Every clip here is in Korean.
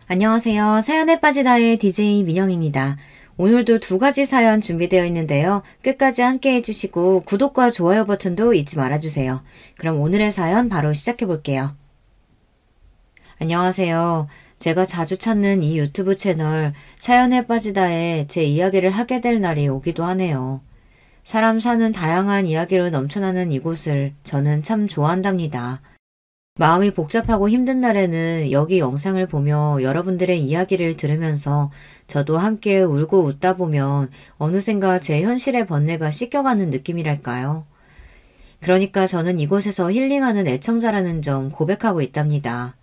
안녕하세요. 사연에 빠지다의 DJ 민영입니다. 오늘도 두 가지 사연 준비되어 있는데요. 끝까지 함께 해주시고 구독과 좋아요 버튼도 잊지 말아주세요. 그럼 오늘의 사연 바로 시작해 볼게요. 안녕하세요. 제가 자주 찾는 이 유튜브 채널 사연에 빠지다에 제 이야기를 하게 될 날이 오기도 하네요. 사람 사는 다양한 이야기로 넘쳐나는 이곳을 저는 참 좋아한답니다. 마음이 복잡하고 힘든 날에는 여기 영상을 보며 여러분들의 이야기를 들으면서 저도 함께 울고 웃다 보면 어느샌가 제 현실의 번뇌가 씻겨가는 느낌이랄까요. 그러니까 저는 이곳에서 힐링하는 애청자라는 점 고백하고 있답니다.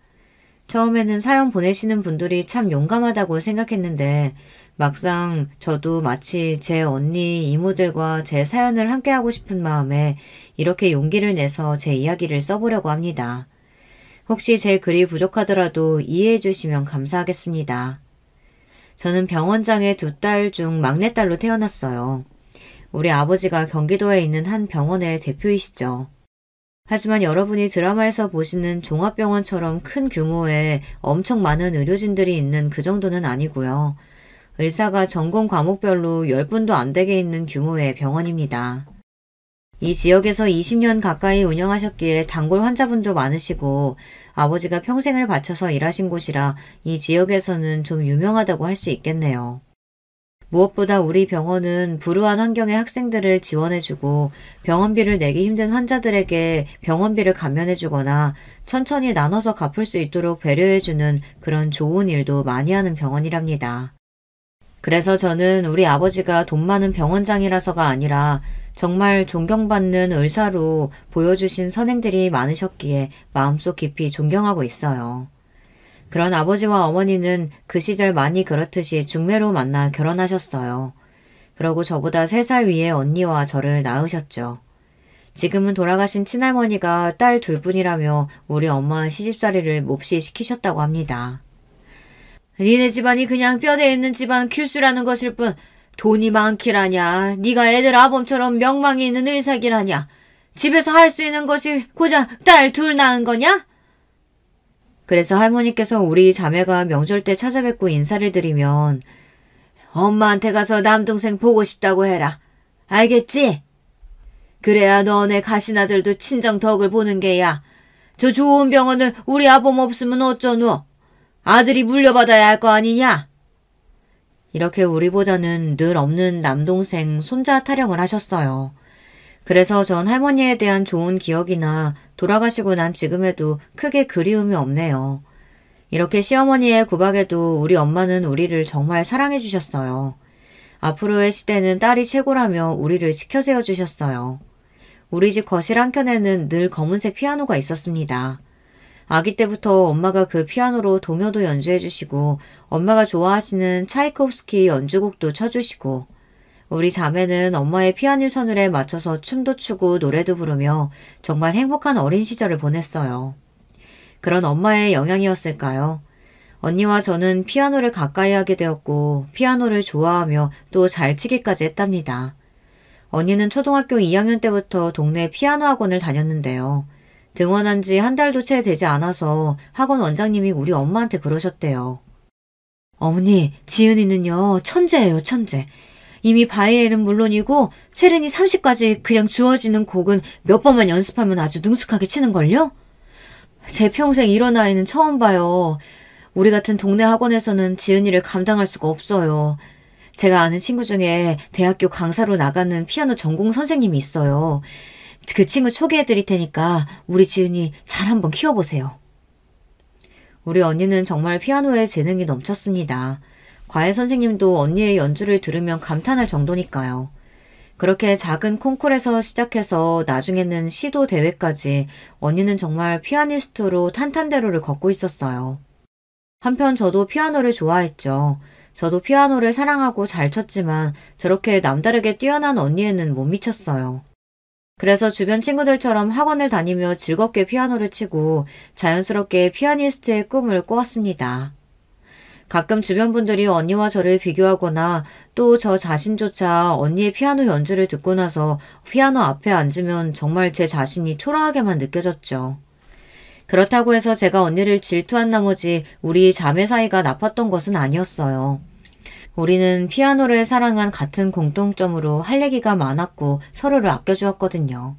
처음에는 사연 보내시는 분들이 참 용감하다고 생각했는데 막상 저도 마치 제 언니, 이모들과 제 사연을 함께하고 싶은 마음에 이렇게 용기를 내서 제 이야기를 써보려고 합니다. 혹시 제 글이 부족하더라도 이해해 주시면 감사하겠습니다. 저는 병원장의 두 딸 중 막내딸로 태어났어요. 우리 아버지가 경기도에 있는 한 병원의 대표이시죠. 하지만 여러분이 드라마에서 보시는 종합병원처럼 큰 규모의 엄청 많은 의료진들이 있는 그 정도는 아니고요. 의사가 전공 과목별로 10분도 안 되게 있는 규모의 병원입니다. 이 지역에서 20년 가까이 운영하셨기에 단골 환자분도 많으시고 아버지가 평생을 바쳐서 일하신 곳이라 이 지역에서는 좀 유명하다고 할 수 있겠네요. 무엇보다 우리 병원은 불우한 환경의 학생들을 지원해주고 병원비를 내기 힘든 환자들에게 병원비를 감면해주거나 천천히 나눠서 갚을 수 있도록 배려해주는 그런 좋은 일도 많이 하는 병원이랍니다. 그래서 저는 우리 아버지가 돈 많은 병원장이라서가 아니라 정말 존경받는 의사로 보여주신 선행들이 많으셨기에 마음속 깊이 존경하고 있어요. 그런 아버지와 어머니는 그 시절 많이 그렇듯이 중매로 만나 결혼하셨어요. 그러고 저보다 3살 위의 언니와 저를 낳으셨죠. 지금은 돌아가신 친할머니가 딸 둘뿐이라며 우리 엄마 시집살이를 몹시 시키셨다고 합니다. 니네 집안이 그냥 뼈대 있는 집안 규수라는 것일 뿐 돈이 많기라냐. 네가 애들 아범처럼 명망이 있는 의사기라냐. 집에서 할 수 있는 것이 고작 딸 둘 낳은 거냐? 그래서 할머니께서 우리 자매가 명절 때 찾아뵙고 인사를 드리면 엄마한테 가서 남동생 보고 싶다고 해라. 알겠지? 그래야 너네 가시나들도 친정 덕을 보는 게야. 저 좋은 병원을 우리 아범 없으면 어쩌누? 아들이 물려받아야 할 거 아니냐? 이렇게 우리보다는 늘 없는 남동생, 손자 타령을 하셨어요. 그래서 전 할머니에 대한 좋은 기억이나 돌아가시고 난 지금에도 크게 그리움이 없네요. 이렇게 시어머니의 구박에도 우리 엄마는 우리를 정말 사랑해 주셨어요. 앞으로의 시대는 딸이 최고라며 우리를 지켜 세워주셨어요. 우리 집 거실 한켠에는 늘 검은색 피아노가 있었습니다. 아기 때부터 엄마가 그 피아노로 동요도 연주해 주시고 엄마가 좋아하시는 차이콥스키 연주곡도 쳐주시고 우리 자매는 엄마의 피아노 선율에 맞춰서 춤도 추고 노래도 부르며 정말 행복한 어린 시절을 보냈어요. 그런 엄마의 영향이었을까요? 언니와 저는 피아노를 가까이 하게 되었고 피아노를 좋아하며 또 잘 치기까지 했답니다. 언니는 초등학교 2학년 때부터 동네 피아노 학원을 다녔는데요. 등원한 지 한 달도 채 되지 않아서 학원 원장님이 우리 엄마한테 그러셨대요. 어머니, 지은이는요 천재예요, 천재. 이미 바이엘은 물론이고 체르니 30까지 그냥 주어지는 곡은 몇 번만 연습하면 아주 능숙하게 치는걸요? 제 평생 이런 아이는 처음 봐요. 우리 같은 동네 학원에서는 지은이를 감당할 수가 없어요. 제가 아는 친구 중에 대학교 강사로 나가는 피아노 전공 선생님이 있어요. 그 친구 소개해드릴 테니까 우리 지은이 잘 한번 키워보세요. 우리 언니는 정말 피아노에 재능이 넘쳤습니다. 과외 선생님도 언니의 연주를 들으면 감탄할 정도니까요. 그렇게 작은 콩쿨에서 시작해서 나중에는 시도 대회까지 언니는 정말 피아니스트로 탄탄대로를 걷고 있었어요. 한편 저도 피아노를 좋아했죠. 저도 피아노를 사랑하고 잘 쳤지만 저렇게 남다르게 뛰어난 언니에는 못 미쳤어요. 그래서 주변 친구들처럼 학원을 다니며 즐겁게 피아노를 치고 자연스럽게 피아니스트의 꿈을 꾸었습니다. 가끔 주변 분들이 언니와 저를 비교하거나 또 저 자신조차 언니의 피아노 연주를 듣고 나서 피아노 앞에 앉으면 정말 제 자신이 초라하게만 느껴졌죠. 그렇다고 해서 제가 언니를 질투한 나머지 우리 자매 사이가 나빴던 것은 아니었어요. 우리는 피아노를 사랑한 같은 공통점으로 할 얘기가 많았고 서로를 아껴주었거든요.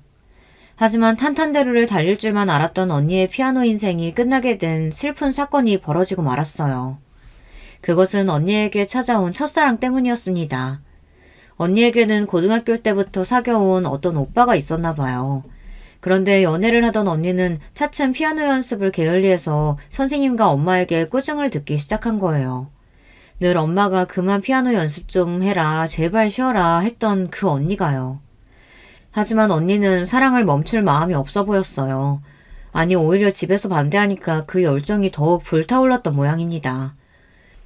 하지만 탄탄대로를 달릴 줄만 알았던 언니의 피아노 인생이 끝나게 된 슬픈 사건이 벌어지고 말았어요. 그것은 언니에게 찾아온 첫사랑 때문이었습니다. 언니에게는 고등학교 때부터 사귀어온 어떤 오빠가 있었나 봐요. 그런데 연애를 하던 언니는 차츰 피아노 연습을 게을리해서 선생님과 엄마에게 꾸중을 듣기 시작한 거예요. 늘 엄마가 그만 피아노 연습 좀 해라, 제발 쉬어라 했던 그 언니가요. 하지만 언니는 사랑을 멈출 마음이 없어 보였어요. 아니 오히려 집에서 반대하니까 그 열정이 더욱 불타올랐던 모양입니다.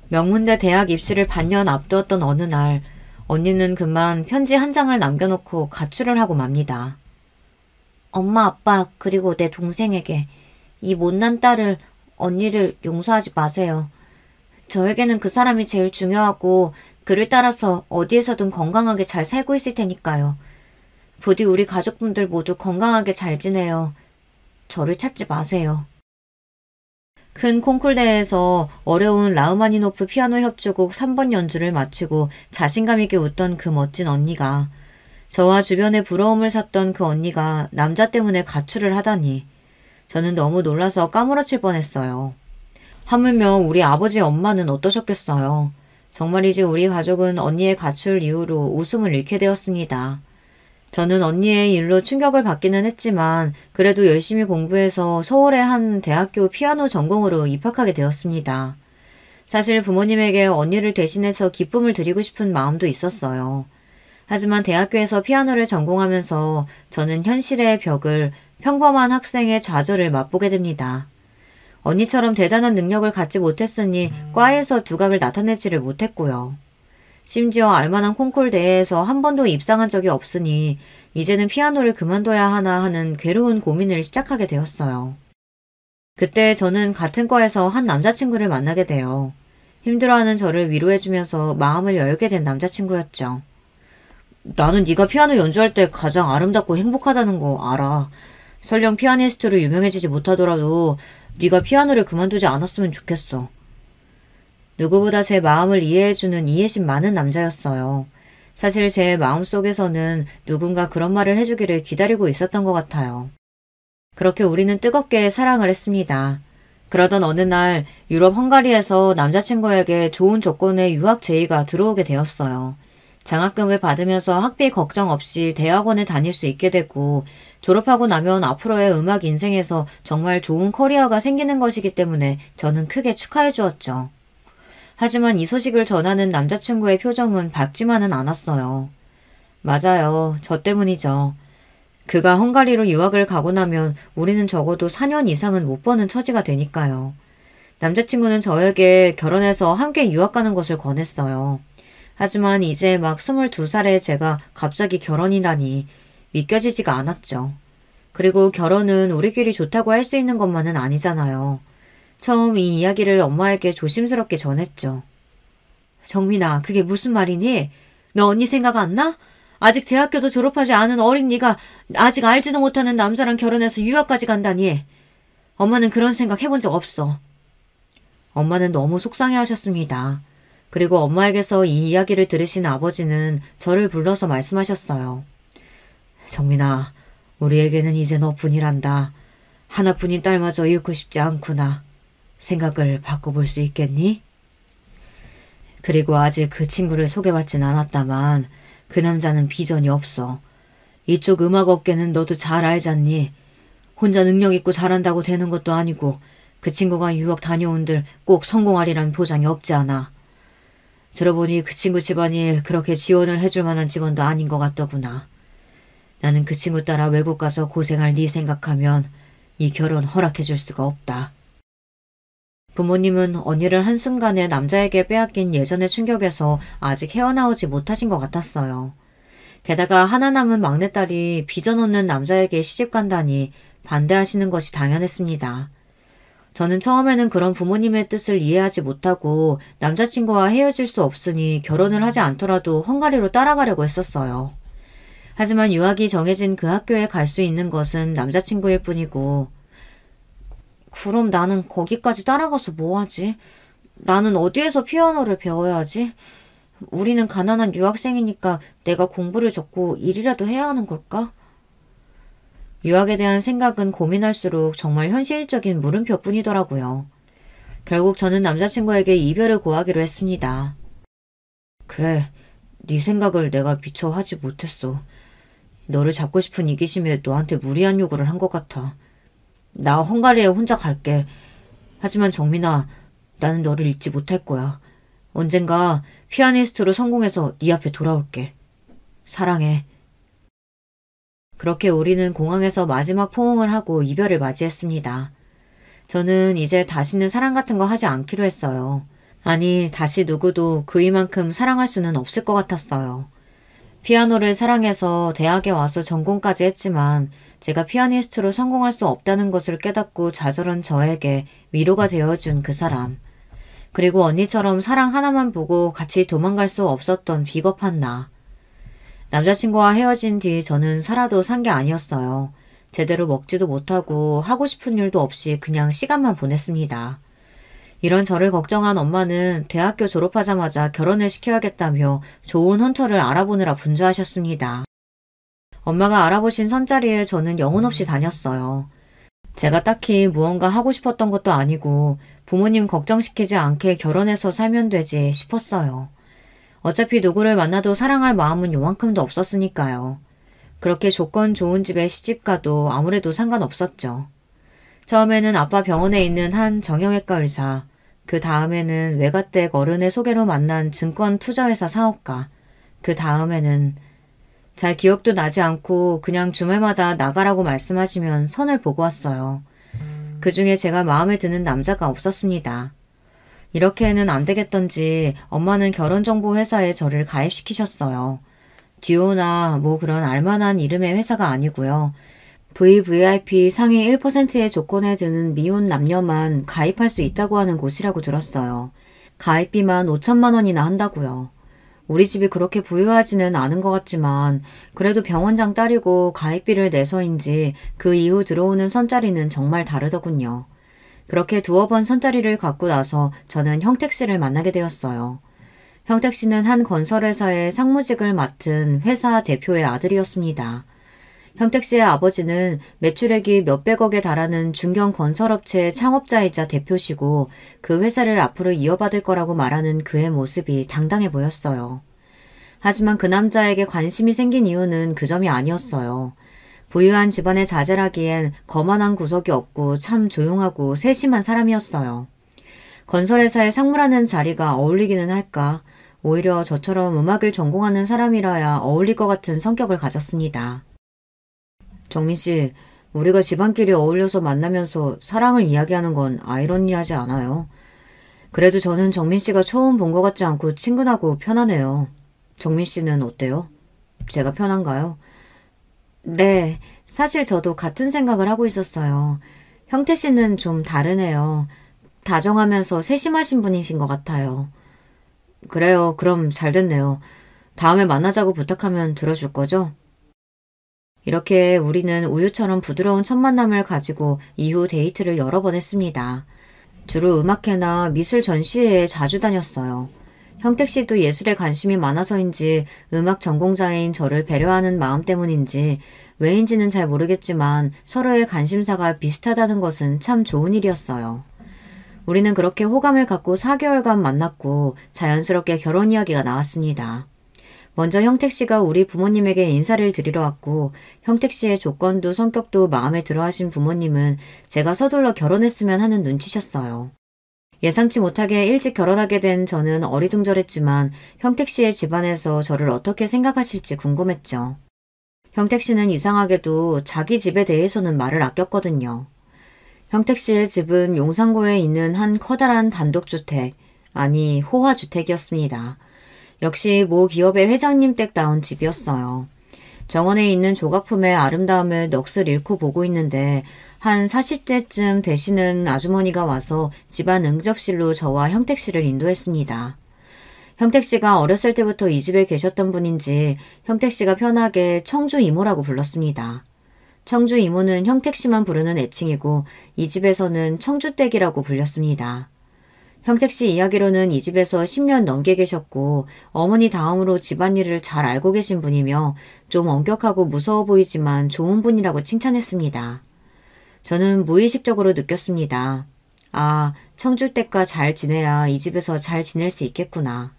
명문대 대학 입시를 반년 앞두었던 어느 날 언니는 그만 편지 한 장을 남겨놓고 가출을 하고 맙니다. 엄마, 아빠, 그리고 내 동생에게 이 못난 딸을, 언니를 용서하지 마세요. 저에게는 그 사람이 제일 중요하고 그를 따라서 어디에서든 건강하게 잘 살고 있을 테니까요. 부디 우리 가족분들 모두 건강하게 잘 지내요. 저를 찾지 마세요. 큰 콩쿨 대회에서 어려운 라흐마니노프 피아노 협주곡 3번 연주를 마치고 자신감 있게 웃던 그 멋진 언니가, 저와 주변에 부러움을 샀던 그 언니가 남자 때문에 가출을 하다니 저는 너무 놀라서 까무러칠 뻔했어요. 하물며 우리 아버지 엄마는 어떠셨겠어요. 정말이지 우리 가족은 언니의 가출 이후로 웃음을 잃게 되었습니다. 저는 언니의 일로 충격을 받기는 했지만 그래도 열심히 공부해서 서울의 한 대학교 피아노 전공으로 입학하게 되었습니다. 사실 부모님에게 언니를 대신해서 기쁨을 드리고 싶은 마음도 있었어요. 하지만 대학교에서 피아노를 전공하면서 저는 현실의 벽을, 평범한 학생의 좌절을 맛보게 됩니다. 언니처럼 대단한 능력을 갖지 못했으니 과에서 두각을 나타내지를 못했고요. 심지어 알만한 콩쿨 대회에서 한 번도 입상한 적이 없으니 이제는 피아노를 그만둬야 하나 하는 괴로운 고민을 시작하게 되었어요. 그때 저는 같은 과에서 한 남자친구를 만나게 돼요. 힘들어하는 저를 위로해주면서 마음을 열게 된 남자친구였죠. 나는 네가 피아노 연주할 때 가장 아름답고 행복하다는 거 알아. 설령 피아니스트로 유명해지지 못하더라도 네가 피아노를 그만두지 않았으면 좋겠어. 누구보다 제 마음을 이해해주는 이해심 많은 남자였어요. 사실 제 마음속에서는 누군가 그런 말을 해주기를 기다리고 있었던 것 같아요. 그렇게 우리는 뜨겁게 사랑을 했습니다. 그러던 어느 날 유럽 헝가리에서 남자친구에게 좋은 조건의 유학 제의가 들어오게 되었어요. 장학금을 받으면서 학비 걱정 없이 대학원에 다닐 수 있게 되고 졸업하고 나면 앞으로의 음악 인생에서 정말 좋은 커리어가 생기는 것이기 때문에 저는 크게 축하해 주었죠. 하지만 이 소식을 전하는 남자친구의 표정은 밝지만은 않았어요. 맞아요. 저 때문이죠. 그가 헝가리로 유학을 가고 나면 우리는 적어도 4년 이상은 못 버는 처지가 되니까요. 남자친구는 저에게 결혼해서 함께 유학 가는 것을 권했어요. 하지만 이제 막 22살의 제가 갑자기 결혼이라니 믿겨지지가 않았죠. 그리고 결혼은 우리끼리 좋다고 할 수 있는 것만은 아니잖아요. 처음 이 이야기를 엄마에게 조심스럽게 전했죠. 정민아, 그게 무슨 말이니? 너 언니 생각 안 나? 아직 대학교도 졸업하지 않은 어린 네가 아직 알지도 못하는 남자랑 결혼해서 유학까지 간다니. 엄마는 그런 생각 해본 적 없어. 엄마는 너무 속상해하셨습니다. 그리고 엄마에게서 이 이야기를 들으신 아버지는 저를 불러서 말씀하셨어요. 정민아, 우리에게는 이제 너뿐이란다. 하나뿐인 딸마저 잃고 싶지 않구나. 생각을 바꿔볼 수 있겠니? 그리고 아직 그 친구를 소개받진 않았다만 그 남자는 비전이 없어. 이쪽 음악업계는 너도 잘 알잖니. 혼자 능력 있고 잘한다고 되는 것도 아니고 그 친구가 유학 다녀온들 꼭 성공하리란 보장이 없지 않아. 들어보니 그 친구 집안이 그렇게 지원을 해줄 만한 집안도 아닌 것 같더구나. 나는 그 친구 따라 외국 가서 고생할 네 생각하면 이 결혼 허락해줄 수가 없다. 부모님은 언니를 한순간에 남자에게 빼앗긴 예전의 충격에서 아직 헤어나오지 못하신 것 같았어요. 게다가 하나 남은 막내딸이 비전 없는 남자에게 시집간다니 반대하시는 것이 당연했습니다. 저는 처음에는 그런 부모님의 뜻을 이해하지 못하고 남자친구와 헤어질 수 없으니 결혼을 하지 않더라도 헝가리로 따라가려고 했었어요. 하지만 유학이 정해진 그 학교에 갈 수 있는 것은 남자친구일 뿐이고 그럼 나는 거기까지 따라가서 뭐 하지? 나는 어디에서 피아노를 배워야 하지? 우리는 가난한 유학생이니까 내가 공부를 접고 일이라도 해야 하는 걸까? 유학에 대한 생각은 고민할수록 정말 현실적인 물음표뿐이더라고요. 결국 저는 남자친구에게 이별을 고하기로 했습니다. 그래, 네 생각을 내가 미처 하지 못했어. 너를 잡고 싶은 이기심에 너한테 무리한 요구를 한 것 같아. 나 헝가리에 혼자 갈게. 하지만 정민아, 나는 너를 잊지 못할 거야. 언젠가 피아니스트로 성공해서 네 앞에 돌아올게. 사랑해. 그렇게 우리는 공항에서 마지막 포옹을 하고 이별을 맞이했습니다. 저는 이제 다시는 사랑 같은 거 하지 않기로 했어요. 아니, 다시 누구도 그이만큼 사랑할 수는 없을 것 같았어요. 피아노를 사랑해서 대학에 와서 전공까지 했지만 제가 피아니스트로 성공할 수 없다는 것을 깨닫고 좌절한 저에게 위로가 되어준 그 사람. 그리고 언니처럼 사랑 하나만 보고 같이 도망갈 수 없었던 비겁한 나. 남자친구와 헤어진 뒤 저는 살아도 산 게 아니었어요. 제대로 먹지도 못하고 하고 싶은 일도 없이 그냥 시간만 보냈습니다. 이런 저를 걱정한 엄마는 대학교 졸업하자마자 결혼을 시켜야겠다며 좋은 혼처를 알아보느라 분주하셨습니다. 엄마가 알아보신 선자리에 저는 영혼 없이 다녔어요. 제가 딱히 무언가 하고 싶었던 것도 아니고 부모님 걱정시키지 않게 결혼해서 살면 되지 싶었어요. 어차피 누구를 만나도 사랑할 마음은 요만큼도 없었으니까요. 그렇게 조건 좋은 집에 시집가도 아무래도 상관없었죠. 처음에는 아빠 병원에 있는 한 정형외과 의사, 그 다음에는 외가댁 어른의 소개로 만난 증권투자회사 사업가, 그 다음에는 잘 기억도 나지 않고 그냥 주말마다 나가라고 말씀하시면 선을 보고 왔어요. 그 중에 제가 마음에 드는 남자가 없었습니다. 이렇게는 안 되겠던지 엄마는 결혼정보회사에 저를 가입시키셨어요. 듀오나 뭐 그런 알만한 이름의 회사가 아니고요. VVIP 상위 1%의 조건에 드는 미혼 남녀만 가입할 수 있다고 하는 곳이라고 들었어요. 가입비만 5천만 원이나 한다고요. 우리 집이 그렇게 부유하지는 않은 것 같지만 그래도 병원장 딸이고 가입비를 내서인지 그 이후 들어오는 선자리는 정말 다르더군요. 그렇게 두어 번 선자리를 갖고 나서 저는 형택 씨를 만나게 되었어요. 형택 씨는 한 건설회사의 상무직을 맡은 회사 대표의 아들이었습니다. 형택 씨의 아버지는 매출액이 몇백억에 달하는 중견 건설업체의 창업자이자 대표시고 그 회사를 앞으로 이어받을 거라고 말하는 그의 모습이 당당해 보였어요. 하지만 그 남자에게 관심이 생긴 이유는 그 점이 아니었어요. 부유한 집안의 자제라기엔 거만한 구석이 없고 참 조용하고 세심한 사람이었어요. 건설회사의 상무라는 자리가 어울리기는 할까? 오히려 저처럼 음악을 전공하는 사람이라야 어울릴 것 같은 성격을 가졌습니다. 정민씨, 우리가 집안끼리 어울려서 만나면서 사랑을 이야기하는 건 아이러니하지 않아요? 그래도 저는 정민씨가 처음 본 것 같지 않고 친근하고 편하네요. 정민씨는 어때요? 제가 편한가요? 네, 사실 저도 같은 생각을 하고 있었어요. 형태씨는 좀 다르네요. 다정하면서 세심하신 분이신 것 같아요. 그래요, 그럼 잘 됐네요. 다음에 만나자고 부탁하면 들어줄 거죠? 이렇게 우리는 우유처럼 부드러운 첫 만남을 가지고 이후 데이트를 여러 번 했습니다. 주로 음악회나 미술 전시회에 자주 다녔어요. 형택 씨도 예술에 관심이 많아서인지 음악 전공자인 저를 배려하는 마음 때문인지 왜인지는 잘 모르겠지만 서로의 관심사가 비슷하다는 것은 참 좋은 일이었어요. 우리는 그렇게 호감을 갖고 4개월간 만났고 자연스럽게 결혼 이야기가 나왔습니다. 먼저 형택 씨가 우리 부모님에게 인사를 드리러 왔고 형택 씨의 조건도 성격도 마음에 들어 하신 부모님은 제가 서둘러 결혼했으면 하는 눈치셨어요. 예상치 못하게 일찍 결혼하게 된 저는 어리둥절했지만 형택 씨의 집안에서 저를 어떻게 생각하실지 궁금했죠. 형택 씨는 이상하게도 자기 집에 대해서는 말을 아꼈거든요. 형택 씨의 집은 용산구에 있는 한 커다란 단독주택, 아니 호화주택이었습니다. 역시 모 기업의 회장님 댁다운 집이었어요. 정원에 있는 조각품의 아름다움을 넋을 잃고 보고 있는데 한 40대쯤 되시는 아주머니가 와서 집안 응접실로 저와 형택 씨를 인도했습니다. 형택 씨가 어렸을 때부터 이 집에 계셨던 분인지 형택 씨가 편하게 청주 이모라고 불렀습니다. 청주 이모는 형택씨만 부르는 애칭이고 이 집에서는 청주댁이라고 불렸습니다. 형택씨 이야기로는 이 집에서 10년 넘게 계셨고 어머니 다음으로 집안일을 잘 알고 계신 분이며 좀 엄격하고 무서워 보이지만 좋은 분이라고 칭찬했습니다. 저는 무의식적으로 느꼈습니다. 아, 청주댁과 잘 지내야 이 집에서 잘 지낼 수 있겠구나.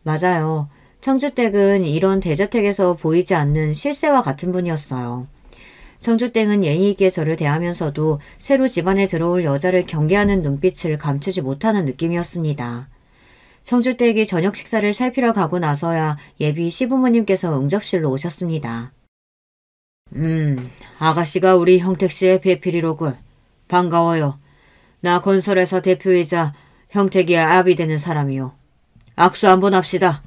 맞아요. 청주댁은 이런 대저택에서 보이지 않는 실세와 같은 분이었어요. 청주댁은 예의 있게 저를 대하면서도 새로 집안에 들어올 여자를 경계하는 눈빛을 감추지 못하는 느낌이었습니다. 청주댁이 저녁 식사를 살피러 가고 나서야 예비 시부모님께서 응접실로 오셨습니다. 아가씨가 우리 형택씨의 배필이로군. 반가워요. 나 건설회사 대표이자 형택이의 아비 되는 사람이요. 악수 한번 합시다.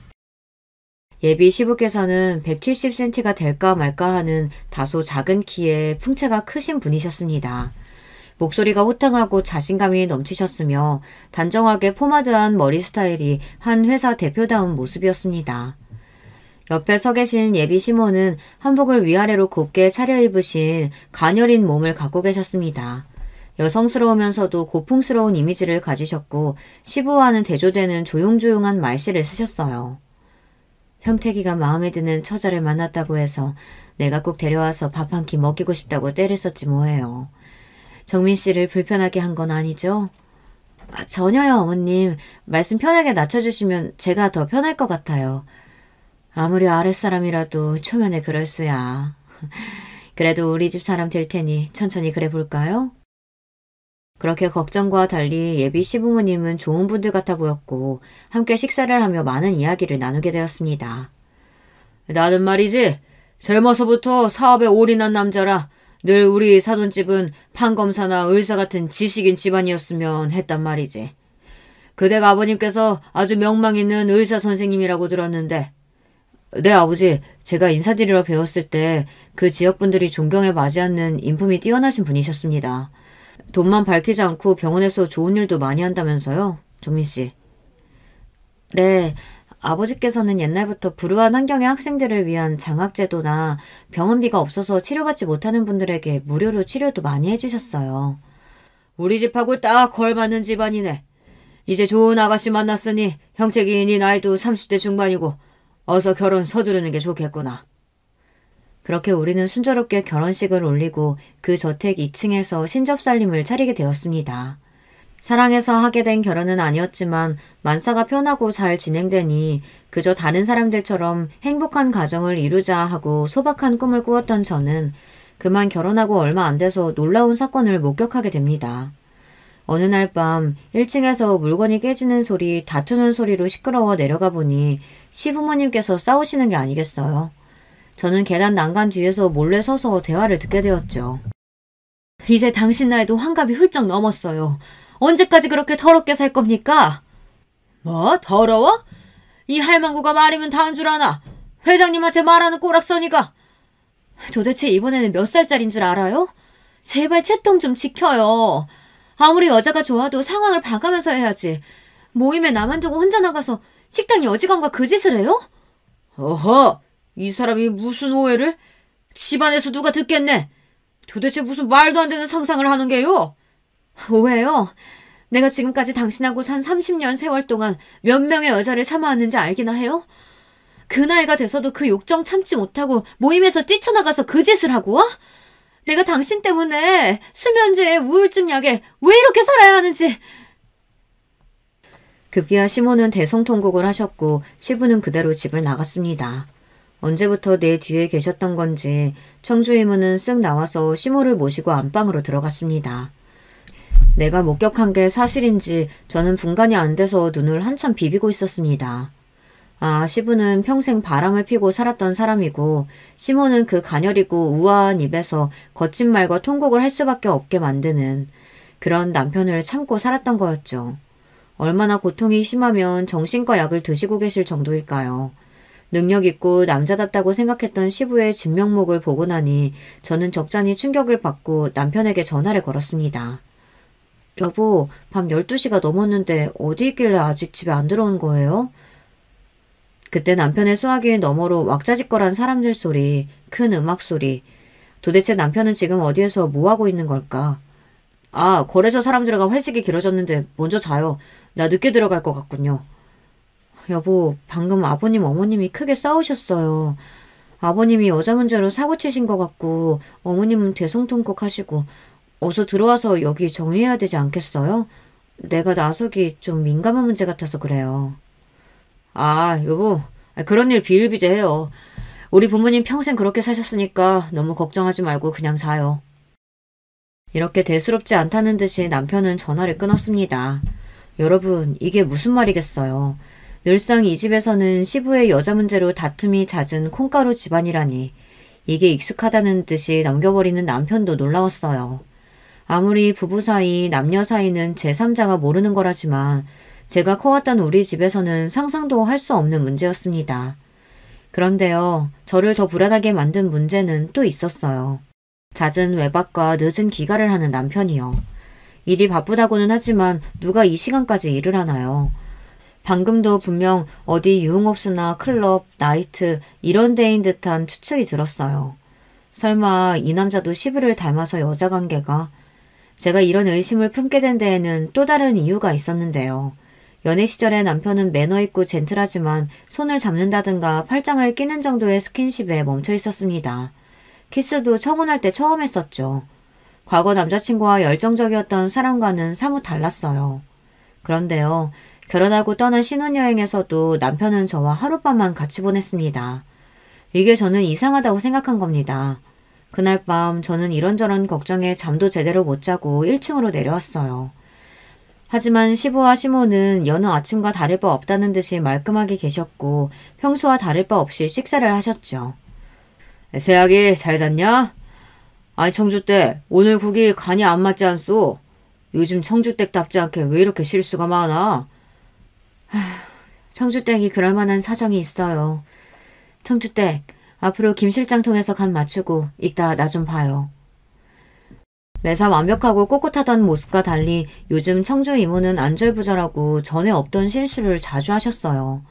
예비 시부께서는 170cm가 될까 말까 하는 다소 작은 키에 풍채가 크신 분이셨습니다. 목소리가 호탕하고 자신감이 넘치셨으며 단정하게 포마드한 머리 스타일이 한 회사 대표다운 모습이었습니다. 옆에 서 계신 예비 시모는 한복을 위아래로 곱게 차려입으신 가녀린 몸을 갖고 계셨습니다. 여성스러우면서도 고풍스러운 이미지를 가지셨고 시부와는 대조되는 조용조용한 말씨를 쓰셨어요. 형택이가 마음에 드는 처자를 만났다고 해서 내가 꼭 데려와서 밥 한 끼 먹이고 싶다고 떼를 썼지 뭐예요. 정민 씨를 불편하게 한 건 아니죠? 전혀요, 어머님. 말씀 편하게 낮춰주시면 제가 더 편할 것 같아요. 아무리 아랫사람이라도 초면에 그럴 수야. 그래도 우리 집 사람 될 테니 천천히 그래 볼까요? 그렇게 걱정과 달리 예비 시부모님은 좋은 분들 같아 보였고 함께 식사를 하며 많은 이야기를 나누게 되었습니다. 나는 말이지 젊어서부터 사업에 올인한 남자라 늘 우리 사돈집은 판검사나 의사 같은 지식인 집안이었으면 했단 말이지. 그대가 아버님께서 아주 명망 있는 의사 선생님이라고 들었는데 네, 아버지. 제가 인사드리러 배웠을 때 그 지역분들이 존경에 맞지 않는 인품이 뛰어나신 분이셨습니다. 돈만 밝히지 않고 병원에서 좋은 일도 많이 한다면서요, 정민 씨. 네, 아버지께서는 옛날부터 불우한 환경의 학생들을 위한 장학제도나 병원비가 없어서 치료받지 못하는 분들에게 무료로 치료도 많이 해주셨어요. 우리 집하고 딱 걸맞는 집안이네. 이제 좋은 아가씨 만났으니 형택이 네 나이도 30대 중반이고 어서 결혼 서두르는 게 좋겠구나. 그렇게 우리는 순조롭게 결혼식을 올리고 그 저택 2층에서 신접살림을 차리게 되었습니다. 사랑해서 하게 된 결혼은 아니었지만 만사가 편하고 잘 진행되니 그저 다른 사람들처럼 행복한 가정을 이루자 하고 소박한 꿈을 꾸었던 저는 그만 결혼하고 얼마 안 돼서 놀라운 사건을 목격하게 됩니다. 어느 날 밤 1층에서 물건이 깨지는 소리, 다투는 소리로 시끄러워 내려가 보니 시부모님께서 싸우시는 게 아니겠어요. 저는 계단 난간 뒤에서 몰래 서서 대화를 듣게 되었죠. 이제 당신 나이도 환갑이 훌쩍 넘었어요. 언제까지 그렇게 더럽게 살 겁니까? 뭐? 더러워? 이 할망구가 말이면 다 한 줄 아나? 회장님한테 말하는 꼬락서니가? 도대체 이번에는 몇 살짜린 줄 알아요? 제발 채통 좀 지켜요. 아무리 여자가 좋아도 상황을 봐가면서 해야지. 모임에 나만 두고 혼자 나가서 식당 여직원과 그 짓을 해요? 어허! 이 사람이 무슨 오해를? 집안에서 누가 듣겠네. 도대체 무슨 말도 안 되는 상상을 하는 게요? 오해요? 내가 지금까지 당신하고 산 30년 세월 동안 몇 명의 여자를 참아왔는지 알기나 해요? 그 나이가 돼서도 그 욕정 참지 못하고 모임에서 뛰쳐나가서 그 짓을 하고 와? 내가 당신 때문에 수면제에 우울증 약에 왜 이렇게 살아야 하는지. 급기야 시모는 대성통곡을 하셨고 시부는 그대로 집을 나갔습니다. 언제부터 내 뒤에 계셨던 건지 청주 이모는 쓱 나와서 시모를 모시고 안방으로 들어갔습니다. 내가 목격한 게 사실인지 저는 분간이 안 돼서 눈을 한참 비비고 있었습니다. 아, 시부는 평생 바람을 피고 살았던 사람이고 시모는 그 가녀리고 우아한 입에서 거친 말과 통곡을 할 수밖에 없게 만드는 그런 남편을 참고 살았던 거였죠. 얼마나 고통이 심하면 정신과 약을 드시고 계실 정도일까요? 능력 있고 남자답다고 생각했던 시부의 진면목을 보고 나니 저는 적잖이 충격을 받고 남편에게 전화를 걸었습니다. 여보, 밤 12시가 넘었는데 어디 있길래 아직 집에 안 들어온 거예요? 그때 남편의 수화기 너머로 왁자지껄한 사람들 소리, 큰 음악 소리, 도대체 남편은 지금 어디에서 뭐하고 있는 걸까? 아, 거래소 사람들과 회식이 길어졌는데 먼저 자요. 나 늦게 들어갈 것 같군요. 여보, 방금 아버님 어머님이 크게 싸우셨어요. 아버님이 여자 문제로 사고 치신 것 같고 어머님은 대성통곡 하시고 어서 들어와서 여기 정리해야 되지 않겠어요? 내가 나서기 좀 민감한 문제 같아서 그래요. 아, 여보, 그런 일 비일비재해요. 우리 부모님 평생 그렇게 사셨으니까 너무 걱정하지 말고 그냥 자요. 이렇게 대수롭지 않다는 듯이 남편은 전화를 끊었습니다. 여러분, 이게 무슨 말이겠어요. 늘상 이 집에서는 시부의 여자 문제로 다툼이 잦은 콩가루 집안이라니 이게 익숙하다는 듯이 넘겨버리는 남편도 놀라웠어요. 아무리 부부 사이, 남녀 사이는 제3자가 모르는 거라지만 제가 커왔던 우리 집에서는 상상도 할 수 없는 문제였습니다. 그런데요, 저를 더 불안하게 만든 문제는 또 있었어요. 잦은 외박과 늦은 귀가를 하는 남편이요. 일이 바쁘다고는 하지만 누가 이 시간까지 일을 하나요? 방금도 분명 어디 유흥업소나 클럽, 나이트 이런 데인 듯한 추측이 들었어요. 설마 이 남자도 시부를 닮아서 여자 관계가? 제가 이런 의심을 품게 된 데에는 또 다른 이유가 있었는데요. 연애 시절에 남편은 매너 있고 젠틀하지만 손을 잡는다든가 팔짱을 끼는 정도의 스킨십에 멈춰 있었습니다. 키스도 청혼할 때 처음 했었죠. 과거 남자친구와 열정적이었던 사람과는 사뭇 달랐어요. 그런데요, 결혼하고 떠난 신혼여행에서도 남편은 저와 하룻밤만 같이 보냈습니다. 이게 저는 이상하다고 생각한 겁니다. 그날 밤 저는 이런저런 걱정에 잠도 제대로 못 자고 1층으로 내려왔어요. 하지만 시부와 시모는 여느 아침과 다를 바 없다는 듯이 말끔하게 계셨고 평소와 다를 바 없이 식사를 하셨죠. 새아기 잘 잤냐? 아니 청주댁 오늘 국이 간이 안 맞지 않소? 요즘 청주댁답지 않게 왜 이렇게 실수가 많아? 청주댁이 그럴 만한 사정이 있어요. 청주댁 앞으로 김 실장 통해서 간 맞추고 이따 나 좀 봐요. 매사 완벽하고 꼿꼿하던 모습과 달리 요즘 청주 이모는 안절부절하고 전에 없던 실수를 자주 하셨어요.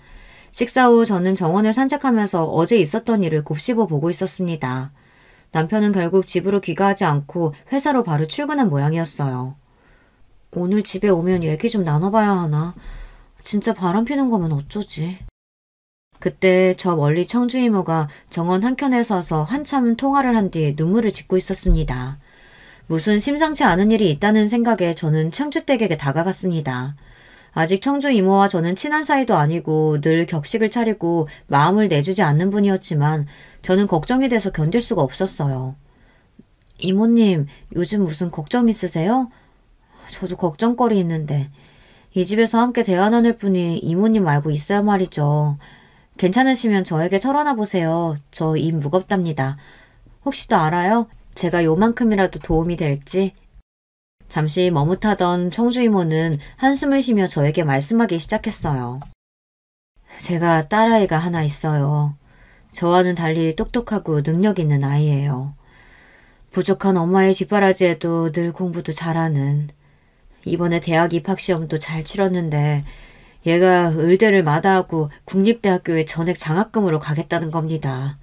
식사 후 저는 정원을 산책하면서 어제 있었던 일을 곱씹어 보고 있었습니다. 남편은 결국 집으로 귀가하지 않고 회사로 바로 출근한 모양이었어요. 오늘 집에 오면 얘기 좀 나눠봐야 하나? 진짜 바람 피는 거면 어쩌지? 그때 저 멀리 청주 이모가 정원 한켠에 서서 한참 통화를 한 뒤 눈물을 짓고 있었습니다. 무슨 심상치 않은 일이 있다는 생각에 저는 청주댁에게 다가갔습니다. 아직 청주 이모와 저는 친한 사이도 아니고 늘 격식을 차리고 마음을 내주지 않는 분이었지만 저는 걱정이 돼서 견딜 수가 없었어요. 이모님, 요즘 무슨 걱정 있으세요? 저도 걱정거리 있는데 이 집에서 함께 대화 나눌 분이 이모님 말고 있어야 말이죠. 괜찮으시면 저에게 털어놔 보세요. 저 입 무겁답니다. 혹시 또 알아요? 제가 요만큼이라도 도움이 될지? 잠시 머뭇하던 청주 이모는 한숨을 쉬며 저에게 말씀하기 시작했어요. 제가 딸아이가 하나 있어요. 저와는 달리 똑똑하고 능력 있는 아이예요. 부족한 엄마의 뒷바라지에도 늘 공부도 잘하는. 이번에 대학 입학시험도 잘 치렀는데 얘가 의대를 마다하고 국립대학교에 전액 장학금으로 가겠다는 겁니다.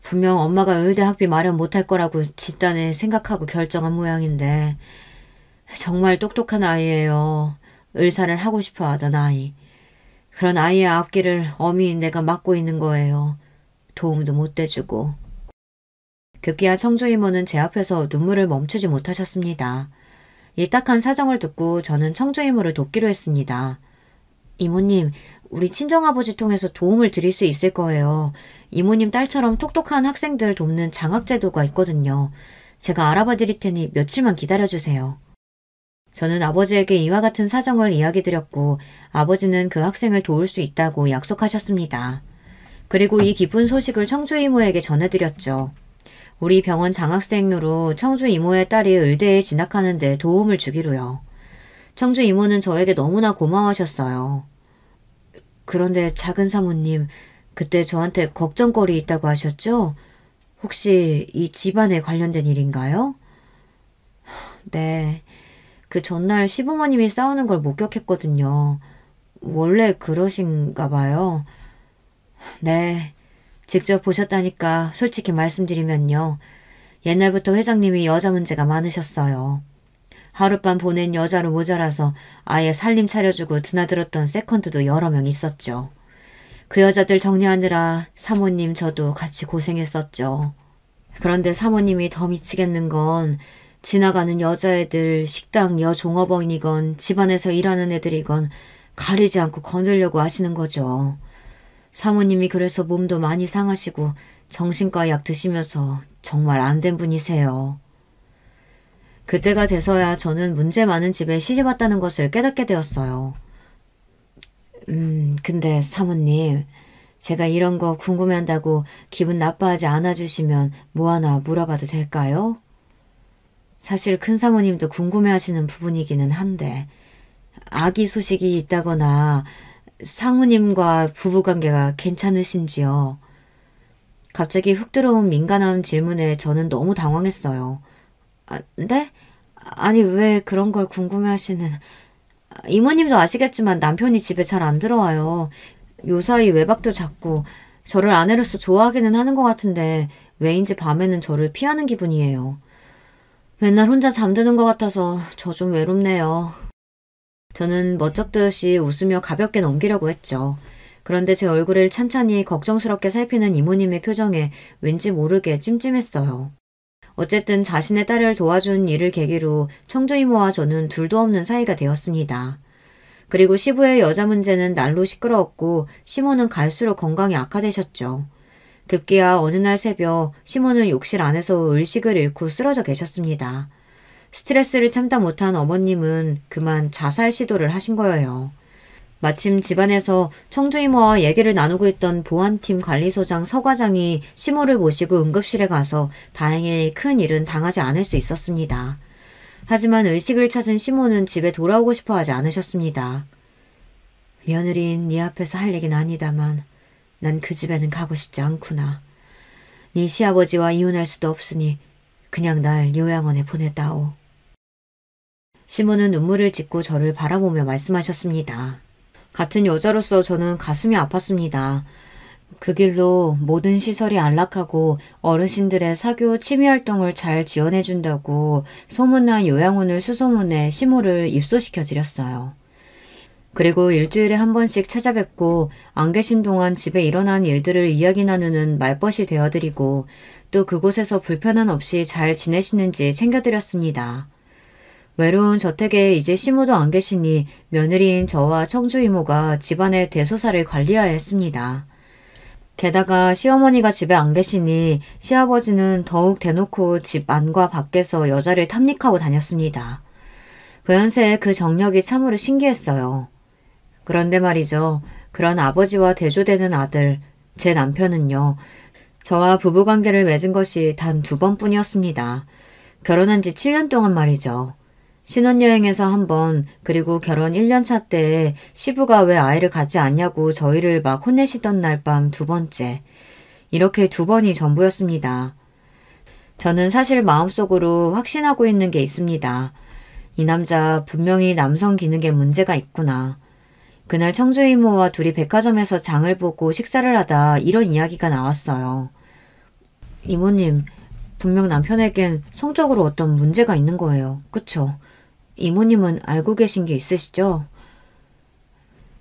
분명 엄마가 의대 학비 마련 못할 거라고 집단에 생각하고 결정한 모양인데 정말 똑똑한 아이예요. 의사를 하고 싶어 하던 아이. 그런 아이의 앞길을 엄히 내가 막고 있는 거예요. 도움도 못 대주고. 급기야 청주 이모는 제 앞에서 눈물을 멈추지 못하셨습니다. 이 딱한 사정을 듣고 저는 청주 이모를 돕기로 했습니다. 이모님, 우리 친정아버지 통해서 도움을 드릴 수 있을 거예요. 이모님 딸처럼 똑똑한 학생들 돕는 장학제도가 있거든요. 제가 알아봐 드릴 테니 며칠만 기다려주세요. 저는 아버지에게 이와 같은 사정을 이야기드렸고 아버지는 그 학생을 도울 수 있다고 약속하셨습니다. 그리고 이 기쁜 소식을 청주 이모에게 전해드렸죠. 우리 병원 장학생으로 청주 이모의 딸이 의대에 진학하는 데 도움을 주기로요. 청주 이모는 저에게 너무나 고마워하셨어요. 그런데 작은 사모님, 그때 저한테 걱정거리 있다고 하셨죠? 혹시 이 집안에 관련된 일인가요? 네, 그 전날 시부모님이 싸우는 걸 목격했거든요. 원래 그러신가 봐요. 네, 직접 보셨다니까 솔직히 말씀드리면요. 옛날부터 회장님이 여자 문제가 많으셨어요. 하룻밤 보낸 여자로 모자라서 아예 살림 차려주고 드나들었던 세컨드도 여러 명 있었죠. 그 여자들 정리하느라 사모님 저도 같이 고생했었죠. 그런데 사모님이 더 미치겠는 건 지나가는 여자애들 식당 여종업원이건 집안에서 일하는 애들이건 가리지 않고 거느려고 하시는 거죠. 사모님이 그래서 몸도 많이 상하시고 정신과 약 드시면서 정말 안 된 분이세요. 그때가 돼서야 저는 문제 많은 집에 시집왔다는 것을 깨닫게 되었어요. 근데 사모님, 제가 이런 거 궁금해한다고 기분 나빠하지 않아주시면 뭐 하나 물어봐도 될까요? 사실 큰 사모님도 궁금해하시는 부분이기는 한데 아기 소식이 있다거나 상무님과 부부관계가 괜찮으신지요? 갑자기 훅 들어온 민감한 질문에 저는 너무 당황했어요. 네? 아니 왜 그런 걸 궁금해하시는... 이모님도 아시겠지만 남편이 집에 잘 안 들어와요. 요사이 외박도 잦고 저를 아내로서 좋아하기는 하는 것 같은데 왜인지 밤에는 저를 피하는 기분이에요. 맨날 혼자 잠드는 것 같아서 저 좀 외롭네요. 저는 멋쩍듯이 웃으며 가볍게 넘기려고 했죠. 그런데 제 얼굴을 찬찬히 걱정스럽게 살피는 이모님의 표정에 왠지 모르게 찜찜했어요. 어쨌든 자신의 딸을 도와준 일을 계기로 청주 이모와 저는 둘도 없는 사이가 되었습니다. 그리고 시부의 여자 문제는 날로 시끄러웠고 시모는 갈수록 건강이 악화되셨죠. 급기야 어느 날 새벽 시모는 욕실 안에서 의식을 잃고 쓰러져 계셨습니다. 스트레스를 참다 못한 어머님은 그만 자살 시도를 하신 거예요. 마침 집안에서 청주 이모와 얘기를 나누고 있던 보안팀 관리소장 서 과장이 시모를 모시고 응급실에 가서 다행히 큰 일은 당하지 않을 수 있었습니다. 하지만 의식을 찾은 시모는 집에 돌아오고 싶어 하지 않으셨습니다. 며느리인 네 앞에서 할 얘기는 아니다만 난 그 집에는 가고 싶지 않구나. 네 시아버지와 이혼할 수도 없으니 그냥 날 요양원에 보내다오. 시모는 눈물을 짓고 저를 바라보며 말씀하셨습니다. 같은 여자로서 저는 가슴이 아팠습니다. 그 길로 모든 시설이 안락하고 어르신들의 사교 취미활동을 잘 지원해준다고 소문난 요양원을 수소문해 시모를 입소시켜드렸어요. 그리고 일주일에 한 번씩 찾아뵙고 안 계신 동안 집에 일어난 일들을 이야기 나누는 말벗이 되어드리고 또 그곳에서 불편함 없이 잘 지내시는지 챙겨드렸습니다. 외로운 저택에 이제 시모도 안 계시니 며느리인 저와 청주 이모가 집안의 대소사를 관리해야 했습니다. 게다가 시어머니가 집에 안 계시니 시아버지는 더욱 대놓고 집 안과 밖에서 여자를 탐닉하고 다녔습니다. 그 연세에 그 정력이 참으로 신기했어요. 그런데 말이죠. 그런 아버지와 대조되는 아들, 제 남편은요. 저와 부부관계를 맺은 것이 단 2번뿐이었습니다. 결혼한 지 7년 동안 말이죠. 신혼여행에서 한 번, 그리고 결혼 1년차 때에 시부가 왜 아이를 갖지 않냐고 저희를 막 혼내시던 날 밤 2번째. 이렇게 2번이 전부였습니다. 저는 사실 마음속으로 확신하고 있는 게 있습니다. 이 남자 분명히 남성 기능에 문제가 있구나. 그날 청주 이모와 둘이 백화점에서 장을 보고 식사를 하다 이런 이야기가 나왔어요. 이모님, 분명 남편에겐 성적으로 어떤 문제가 있는 거예요. 그쵸? 이모님은 알고 계신 게 있으시죠?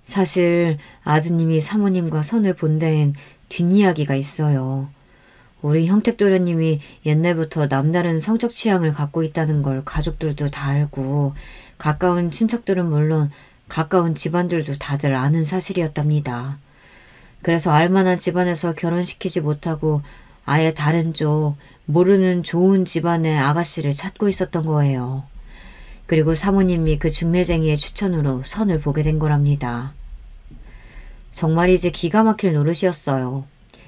사실 아드님이 사모님과 선을 본 데엔 뒷이야기가 있어요. 우리 형택도련님이 옛날부터 남다른 성적 취향을 갖고 있다는 걸 가족들도 다 알고 가까운 친척들은 물론 가까운 집안들도 다들 아는 사실이었답니다. 그래서 알만한 집안에서 결혼시키지 못하고 아예 다른 쪽 모르는 좋은 집안의 아가씨를 찾고 있었던 거예요. 그리고 사모님이 그 중매쟁이의 추천으로 선을 보게 된 거랍니다. 정말이지 기가 막힐 노릇이었어요.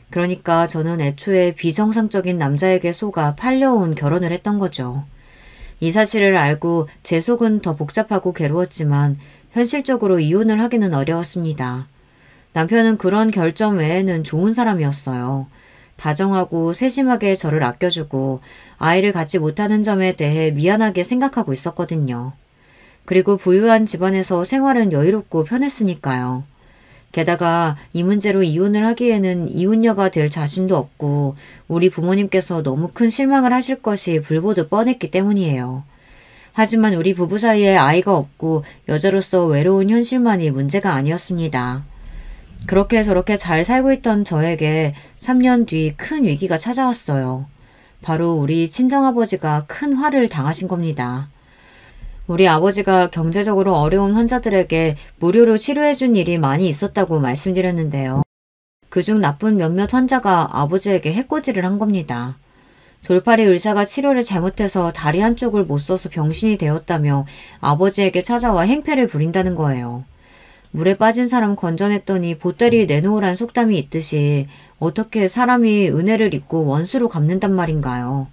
그러니까 저는 애초에 비정상적인 남자에게 속아 팔려온 결혼을 했던 거죠. 이 사실을 알고 제 속은 더 복잡하고 괴로웠지만 현실적으로 이혼을 하기는 어려웠습니다. 남편은 그런 결점 외에는 좋은 사람이었어요. 다정하고 세심하게 저를 아껴주고 아이를 갖지 못하는 점에 대해 미안하게 생각하고 있었거든요. 그리고 부유한 집안에서 생활은 여유롭고 편했으니까요. 게다가 이 문제로 이혼을 하기에는 이혼녀가 될 자신도 없고 우리 부모님께서 너무 큰 실망을 하실 것이 불보듯 뻔했기 때문이에요. 하지만 우리 부부 사이에 아이가 없고 여자로서 외로운 현실만이 문제가 아니었습니다. 그렇게 저렇게 잘 살고 있던 저에게 3년 뒤 큰 위기가 찾아왔어요. 바로 우리 친정아버지가 큰 화를 당하신 겁니다. 우리 아버지가 경제적으로 어려운 환자들에게 무료로 치료해준 일이 많이 있었다고 말씀드렸는데요. 그중 나쁜 몇몇 환자가 아버지에게 해코지를 한 겁니다. 돌팔이 의사가 치료를 잘못해서 다리 한쪽을 못 써서 병신이 되었다며 아버지에게 찾아와 행패를 부린다는 거예요. 물에 빠진 사람 건져냈더니 보따리 내놓으란 속담이 있듯이 어떻게 사람이 은혜를 입고 원수로 갚는단 말인가요?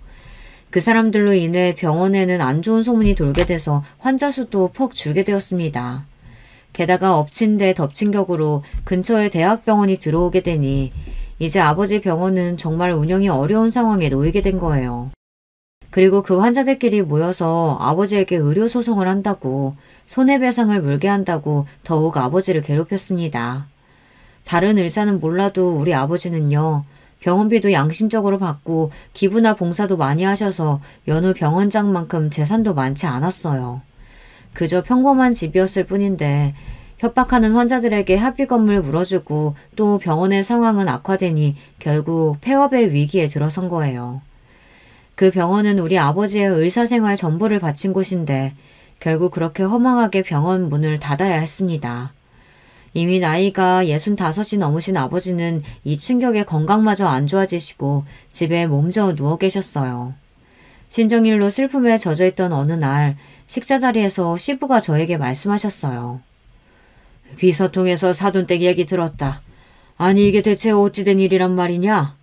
그 사람들로 인해 병원에는 안 좋은 소문이 돌게 돼서 환자 수도 퍽 줄게 되었습니다. 게다가 엎친 데 덮친 격으로 근처에 대학병원이 들어오게 되니 이제 아버지 병원은 정말 운영이 어려운 상황에 놓이게 된 거예요. 그리고 그 환자들끼리 모여서 아버지에게 의료소송을 한다고 손해배상을 물게 한다고 더욱 아버지를 괴롭혔습니다. 다른 의사는 몰라도 우리 아버지는요. 병원비도 양심적으로 받고 기부나 봉사도 많이 하셔서 여느 병원장만큼 재산도 많지 않았어요. 그저 평범한 집이었을 뿐인데 협박하는 환자들에게 합의금을 물어주고 또 병원의 상황은 악화되니 결국 폐업의 위기에 들어선 거예요. 그 병원은 우리 아버지의 의사생활 전부를 바친 곳인데 결국 그렇게 허망하게 병원 문을 닫아야 했습니다. 이미 나이가 65이 넘으신 아버지는 이 충격에 건강마저 안 좋아지시고 집에 몸져 누워 계셨어요. 친정일로 슬픔에 젖어있던 어느 날 식사 자리에서 시부가 저에게 말씀하셨어요. 비서통에서 사돈댁 얘기 들었다. 아니 이게 대체 어찌 된 일이란 말이냐?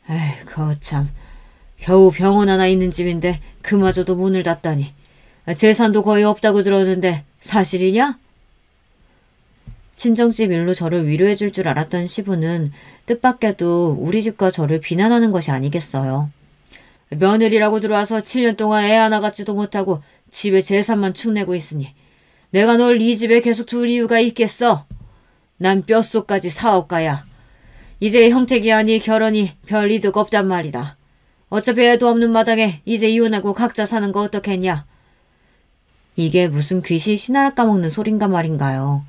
에이 거참 겨우 병원 하나 있는 집인데 그마저도 문을 닫다니. 재산도 거의 없다고 들었는데 사실이냐? 친정집 일로 저를 위로해 줄 줄 알았던 시부는 뜻밖에도 우리 집과 저를 비난하는 것이 아니겠어요. 며느리라고 들어와서 7년 동안 애 하나 갖지도 못하고 집에 재산만 축내고 있으니 내가 널 이 집에 계속 둘 이유가 있겠어? 난 뼛속까지 사업가야. 이제 형택이 아니 결혼이 별 이득 없단 말이다. 어차피 애도 없는 마당에 이제 이혼하고 각자 사는 거 어떻겠냐? 이게 무슨 귀신 신하라 까먹는 소린가 말인가요?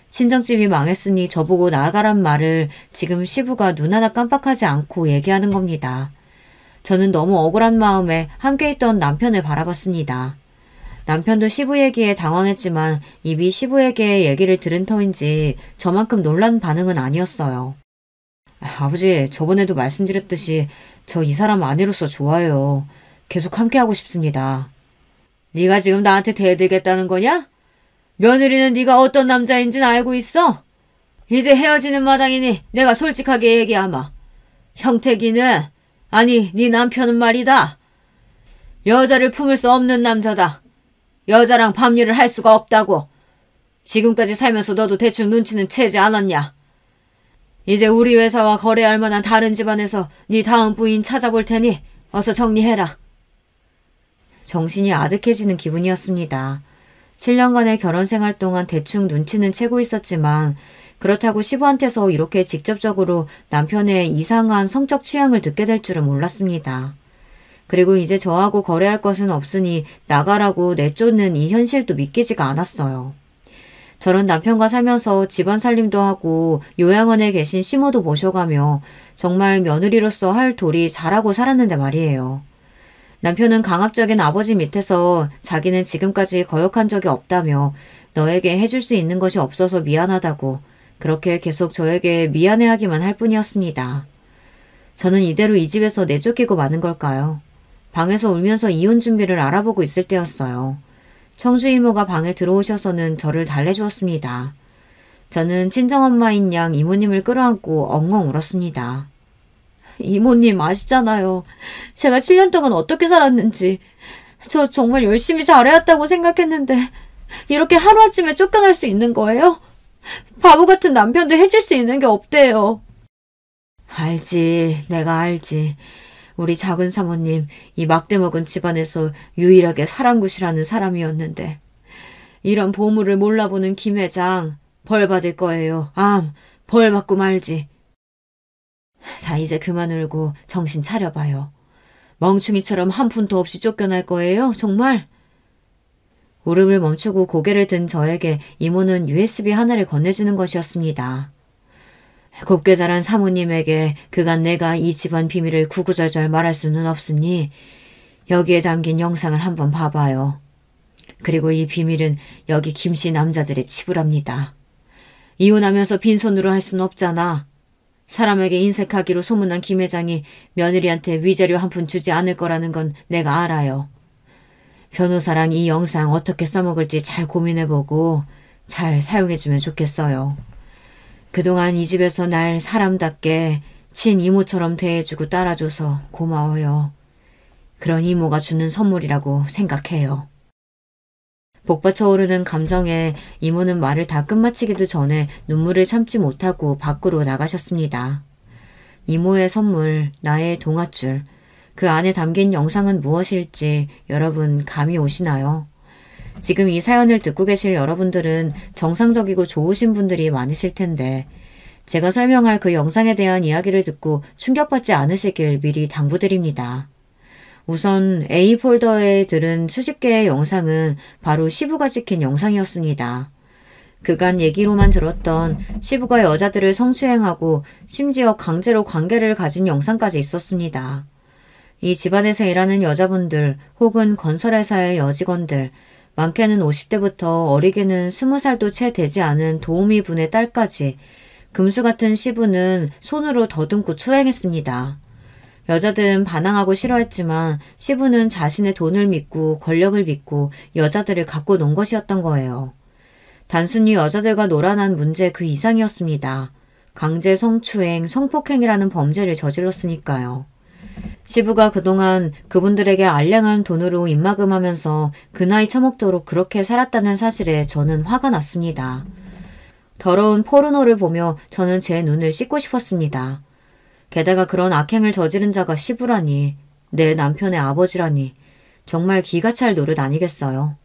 친정집이 망했으니 저보고 나가란 말을 지금 시부가 눈 하나 깜빡하지 않고 얘기하는 겁니다. 저는 너무 억울한 마음에 함께 있던 남편을 바라봤습니다. 남편도 시부 얘기에 당황했지만 이미 시부에게 얘기를 들은 터인지 저만큼 놀란 반응은 아니었어요. 아버지, 저번에도 말씀드렸듯이 저 이 사람 아내로서 좋아요. 계속 함께하고 싶습니다. 네가 지금 나한테 대들겠다는 거냐? 며느리는 네가 어떤 남자인지는 알고 있어? 이제 헤어지는 마당이니 내가 솔직하게 얘기하마. 형택이는, 아니 네 남편은 말이다. 여자를 품을 수 없는 남자다. 여자랑 밤일을 할 수가 없다고. 지금까지 살면서 너도 대충 눈치는 채지 않았냐? 이제 우리 회사와 거래할 만한 다른 집안에서 네 다음 부인 찾아볼 테니 어서 정리해라. 정신이 아득해지는 기분이었습니다. 7년간의 결혼 생활 동안 대충 눈치는 채고 있었지만 그렇다고 시부한테서 이렇게 직접적으로 남편의 이상한 성적 취향을 듣게 될 줄은 몰랐습니다. 그리고 이제 저하고 거래할 것은 없으니 나가라고 내쫓는 이 현실도 믿기지가 않았어요. 저런 남편과 살면서 집안 살림도 하고 요양원에 계신 시모도 모셔가며 정말 며느리로서 할 도리 잘하고 살았는데 말이에요. 남편은 강압적인 아버지 밑에서 자기는 지금까지 거역한 적이 없다며 너에게 해줄 수 있는 것이 없어서 미안하다고 그렇게 계속 저에게 미안해하기만 할 뿐이었습니다. 저는 이대로 이 집에서 내쫓기고 마는 걸까요? 방에서 울면서 이혼 준비를 알아보고 있을 때였어요. 청주 이모가 방에 들어오셔서는 저를 달래주었습니다. 저는 친정엄마인 양 이모님을 끌어안고 엉엉 울었습니다. 이모님 아시잖아요. 제가 7년 동안 어떻게 살았는지. 저 정말 열심히 잘해왔다고 생각했는데 이렇게 하루아침에 쫓겨날 수 있는 거예요? 바보 같은 남편도 해줄 수 있는 게 없대요. 알지. 내가 알지. 우리 작은 사모님 이 막대먹은 집안에서 유일하게 사랑굿이라는 사람이었는데 이런 보물을 몰라보는 김 회장 벌 받을 거예요. 암 벌 받고 말지. 자, 이제 그만 울고 정신 차려봐요. 멍충이처럼 한 푼도 없이 쫓겨날 거예요, 정말? 울음을 멈추고 고개를 든 저에게 이모는 USB 하나를 건네주는 것이었습니다. 곱게 자란 사모님에게 그간 내가 이 집안 비밀을 구구절절 말할 수는 없으니 여기에 담긴 영상을 한번 봐봐요. 그리고 이 비밀은 여기 김씨 남자들의 치부랍니다. 이혼하면서 빈손으로 할 순 없잖아. 사람에게 인색하기로 소문난 김 회장이 며느리한테 위자료 한 푼 주지 않을 거라는 건 내가 알아요. 변호사랑 이 영상 어떻게 써먹을지 잘 고민해보고 잘 사용해주면 좋겠어요. 그동안 이 집에서 날 사람답게 친이모처럼 대해주고 따라줘서 고마워요. 그런 이모가 주는 선물이라고 생각해요. 복받쳐 오르는 감정에 이모는 말을 다 끝마치기도 전에 눈물을 참지 못하고 밖으로 나가셨습니다. 이모의 선물, 나의 동아줄, 그 안에 담긴 영상은 무엇일지 여러분 감이 오시나요? 지금 이 사연을 듣고 계실 여러분들은 정상적이고 좋으신 분들이 많으실 텐데 제가 설명할 그 영상에 대한 이야기를 듣고 충격받지 않으시길 미리 당부드립니다. 우선 A 폴더에 들은 수십 개의 영상은 바로 시부가 찍힌 영상이었습니다. 그간 얘기로만 들었던 시부가 여자들을 성추행하고 심지어 강제로 관계를 가진 영상까지 있었습니다. 이 집안에서 일하는 여자분들 혹은 건설회사의 여직원들, 많게는 50대부터 어리게는 20살도 채 되지 않은 도우미 분의 딸까지 금수 같은 시부는 손으로 더듬고 추행했습니다. 여자들은 반항하고 싫어했지만 시부는 자신의 돈을 믿고 권력을 믿고 여자들을 갖고 논 것이었던 거예요. 단순히 여자들과 놀아난 문제 그 이상이었습니다. 강제 성추행, 성폭행이라는 범죄를 저질렀으니까요. 시부가 그동안 그분들에게 알량한 돈으로 입막음하면서 그 나이 처먹도록 그렇게 살았다는 사실에 저는 화가 났습니다. 더러운 포르노를 보며 저는 제 눈을 씻고 싶었습니다. 게다가 그런 악행을 저지른 자가 시부라니, 내 남편의 아버지라니 정말 기가 찰 노릇 아니겠어요.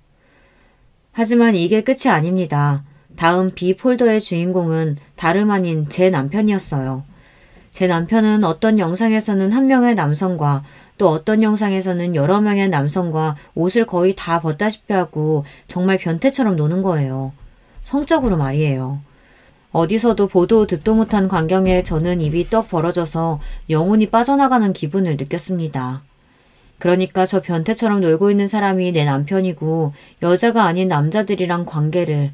하지만 이게 끝이 아닙니다. 다음 B 폴더의 주인공은 다름 아닌 제 남편이었어요. 제 남편은 어떤 영상에서는 한 명의 남성과 또 어떤 영상에서는 여러 명의 남성과 옷을 거의 다 벗다시피 하고 정말 변태처럼 노는 거예요. 성적으로 말이에요. 어디서도 보도 듣도 못한 광경에 저는 입이 떡 벌어져서 영혼이 빠져나가는 기분을 느꼈습니다. 그러니까 저 변태처럼 놀고 있는 사람이 내 남편이고 여자가 아닌 남자들이랑 관계를.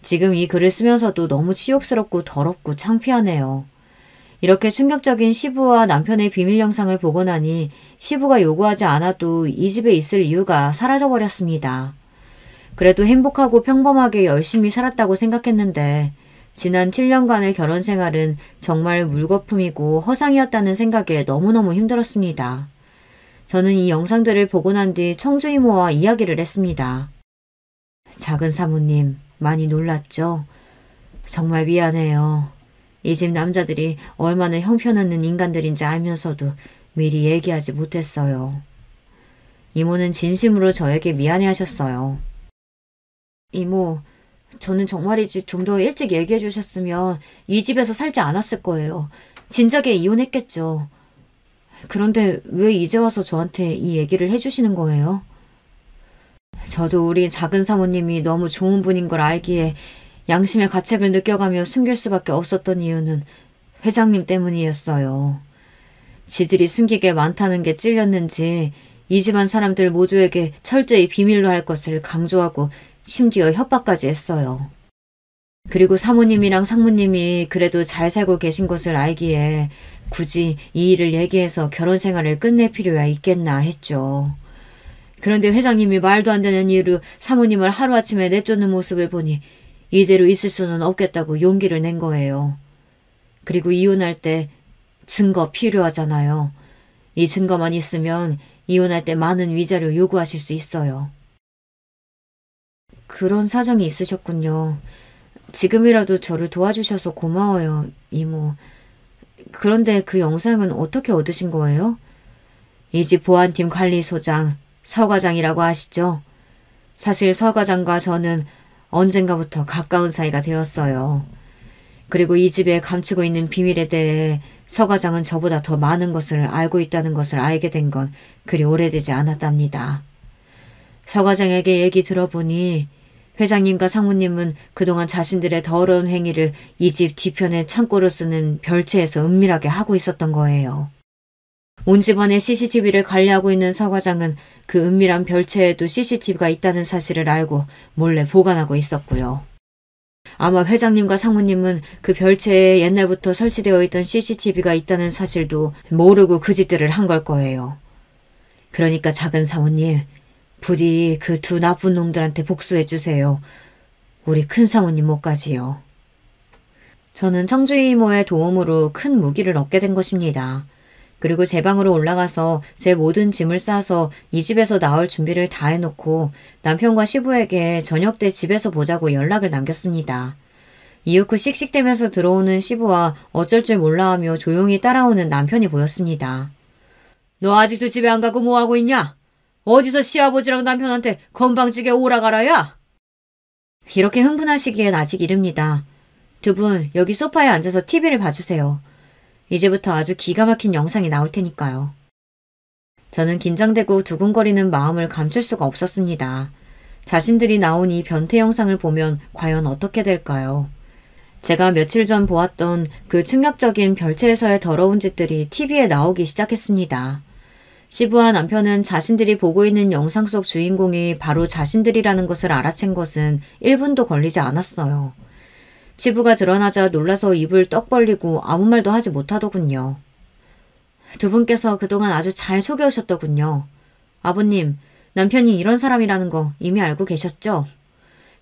지금 이 글을 쓰면서도 너무 치욕스럽고 더럽고 창피하네요. 이렇게 충격적인 시부와 남편의 비밀 영상을 보고 나니 시부가 요구하지 않아도 이 집에 있을 이유가 사라져버렸습니다. 그래도 행복하고 평범하게 열심히 살았다고 생각했는데 지난 7년간의 결혼 생활은 정말 물거품이고 허상이었다는 생각에 너무너무 힘들었습니다. 저는 이 영상들을 보고 난 뒤 청주 이모와 이야기를 했습니다. 작은 사모님, 많이 놀랐죠? 정말 미안해요. 이 집 남자들이 얼마나 형편없는 인간들인지 알면서도 미리 얘기하지 못했어요. 이모는 진심으로 저에게 미안해하셨어요. 이모, 저는 정말이지 좀 더 일찍 얘기해 주셨으면 이 집에서 살지 않았을 거예요. 진작에 이혼했겠죠. 그런데 왜 이제 와서 저한테 이 얘기를 해주시는 거예요? 저도 우리 작은 사모님이 너무 좋은 분인 걸 알기에 양심의 가책을 느껴가며 숨길 수밖에 없었던 이유는 회장님 때문이었어요. 지들이 숨기게 많다는 게 찔렸는지 이 집안 사람들 모두에게 철저히 비밀로 할 것을 강조하고 심지어 협박까지 했어요. 그리고 사모님이랑 상무님이 그래도 잘 살고 계신 것을 알기에 굳이 이 일을 얘기해서 결혼 생활을 끝낼 필요야 있겠나 했죠. 그런데 회장님이 말도 안 되는 이유로 사모님을 하루아침에 내쫓는 모습을 보니 이대로 있을 수는 없겠다고 용기를 낸 거예요. 그리고 이혼할 때 증거 필요하잖아요. 이 증거만 있으면 이혼할 때 많은 위자료 요구하실 수 있어요. 그런 사정이 있으셨군요. 지금이라도 저를 도와주셔서 고마워요, 이모. 그런데 그 영상은 어떻게 얻으신 거예요? 이 집 보안팀 관리소장, 서 과장이라고 아시죠? 사실 서 과장과 저는 언젠가부터 가까운 사이가 되었어요. 그리고 이 집에 감추고 있는 비밀에 대해 서 과장은 저보다 더 많은 것을 알고 있다는 것을 알게 된 건 그리 오래되지 않았답니다. 서 과장에게 얘기 들어보니 회장님과 상무님은 그동안 자신들의 더러운 행위를 이 집 뒤편에 창고로 쓰는 별채에서 은밀하게 하고 있었던 거예요. 온 집안의 CCTV를 관리하고 있는 서 과장은 그 은밀한 별채에도 CCTV가 있다는 사실을 알고 몰래 보관하고 있었고요. 아마 회장님과 상무님은 그 별채에 옛날부터 설치되어 있던 CCTV가 있다는 사실도 모르고 그 짓들을 한 걸 거예요. 그러니까 작은 사모님, 부디 그 두 나쁜 놈들한테 복수해 주세요. 우리 큰 사모님 못까지요. 저는 청주이 이모의 도움으로 큰 무기를 얻게 된 것입니다. 그리고 제 방으로 올라가서 제 모든 짐을 싸서 이 집에서 나올 준비를 다 해놓고 남편과 시부에게 저녁 때 집에서 보자고 연락을 남겼습니다. 이윽고 씩씩대면서 들어오는 시부와 어쩔 줄 몰라하며 조용히 따라오는 남편이 보였습니다. 너 아직도 집에 안 가고 뭐하고 있냐? 어디서 시아버지랑 남편한테 건방지게 오라가라야? 이렇게 흥분하시기엔 아직 이릅니다. 두 분 여기 소파에 앉아서 TV를 봐주세요. 이제부터 아주 기가 막힌 영상이 나올 테니까요. 저는 긴장되고 두근거리는 마음을 감출 수가 없었습니다. 자신들이 나온 이 변태 영상을 보면 과연 어떻게 될까요? 제가 며칠 전 보았던 그 충격적인 별채에서의 더러운 짓들이 TV에 나오기 시작했습니다. 시부와 남편은 자신들이 보고 있는 영상 속 주인공이 바로 자신들이라는 것을 알아챈 것은 1분도 걸리지 않았어요. 시부가 드러나자 놀라서 입을 떡 벌리고 아무 말도 하지 못하더군요. 두 분께서 그동안 아주 잘 속여오셨더군요. 아버님, 남편이 이런 사람이라는 거 이미 알고 계셨죠?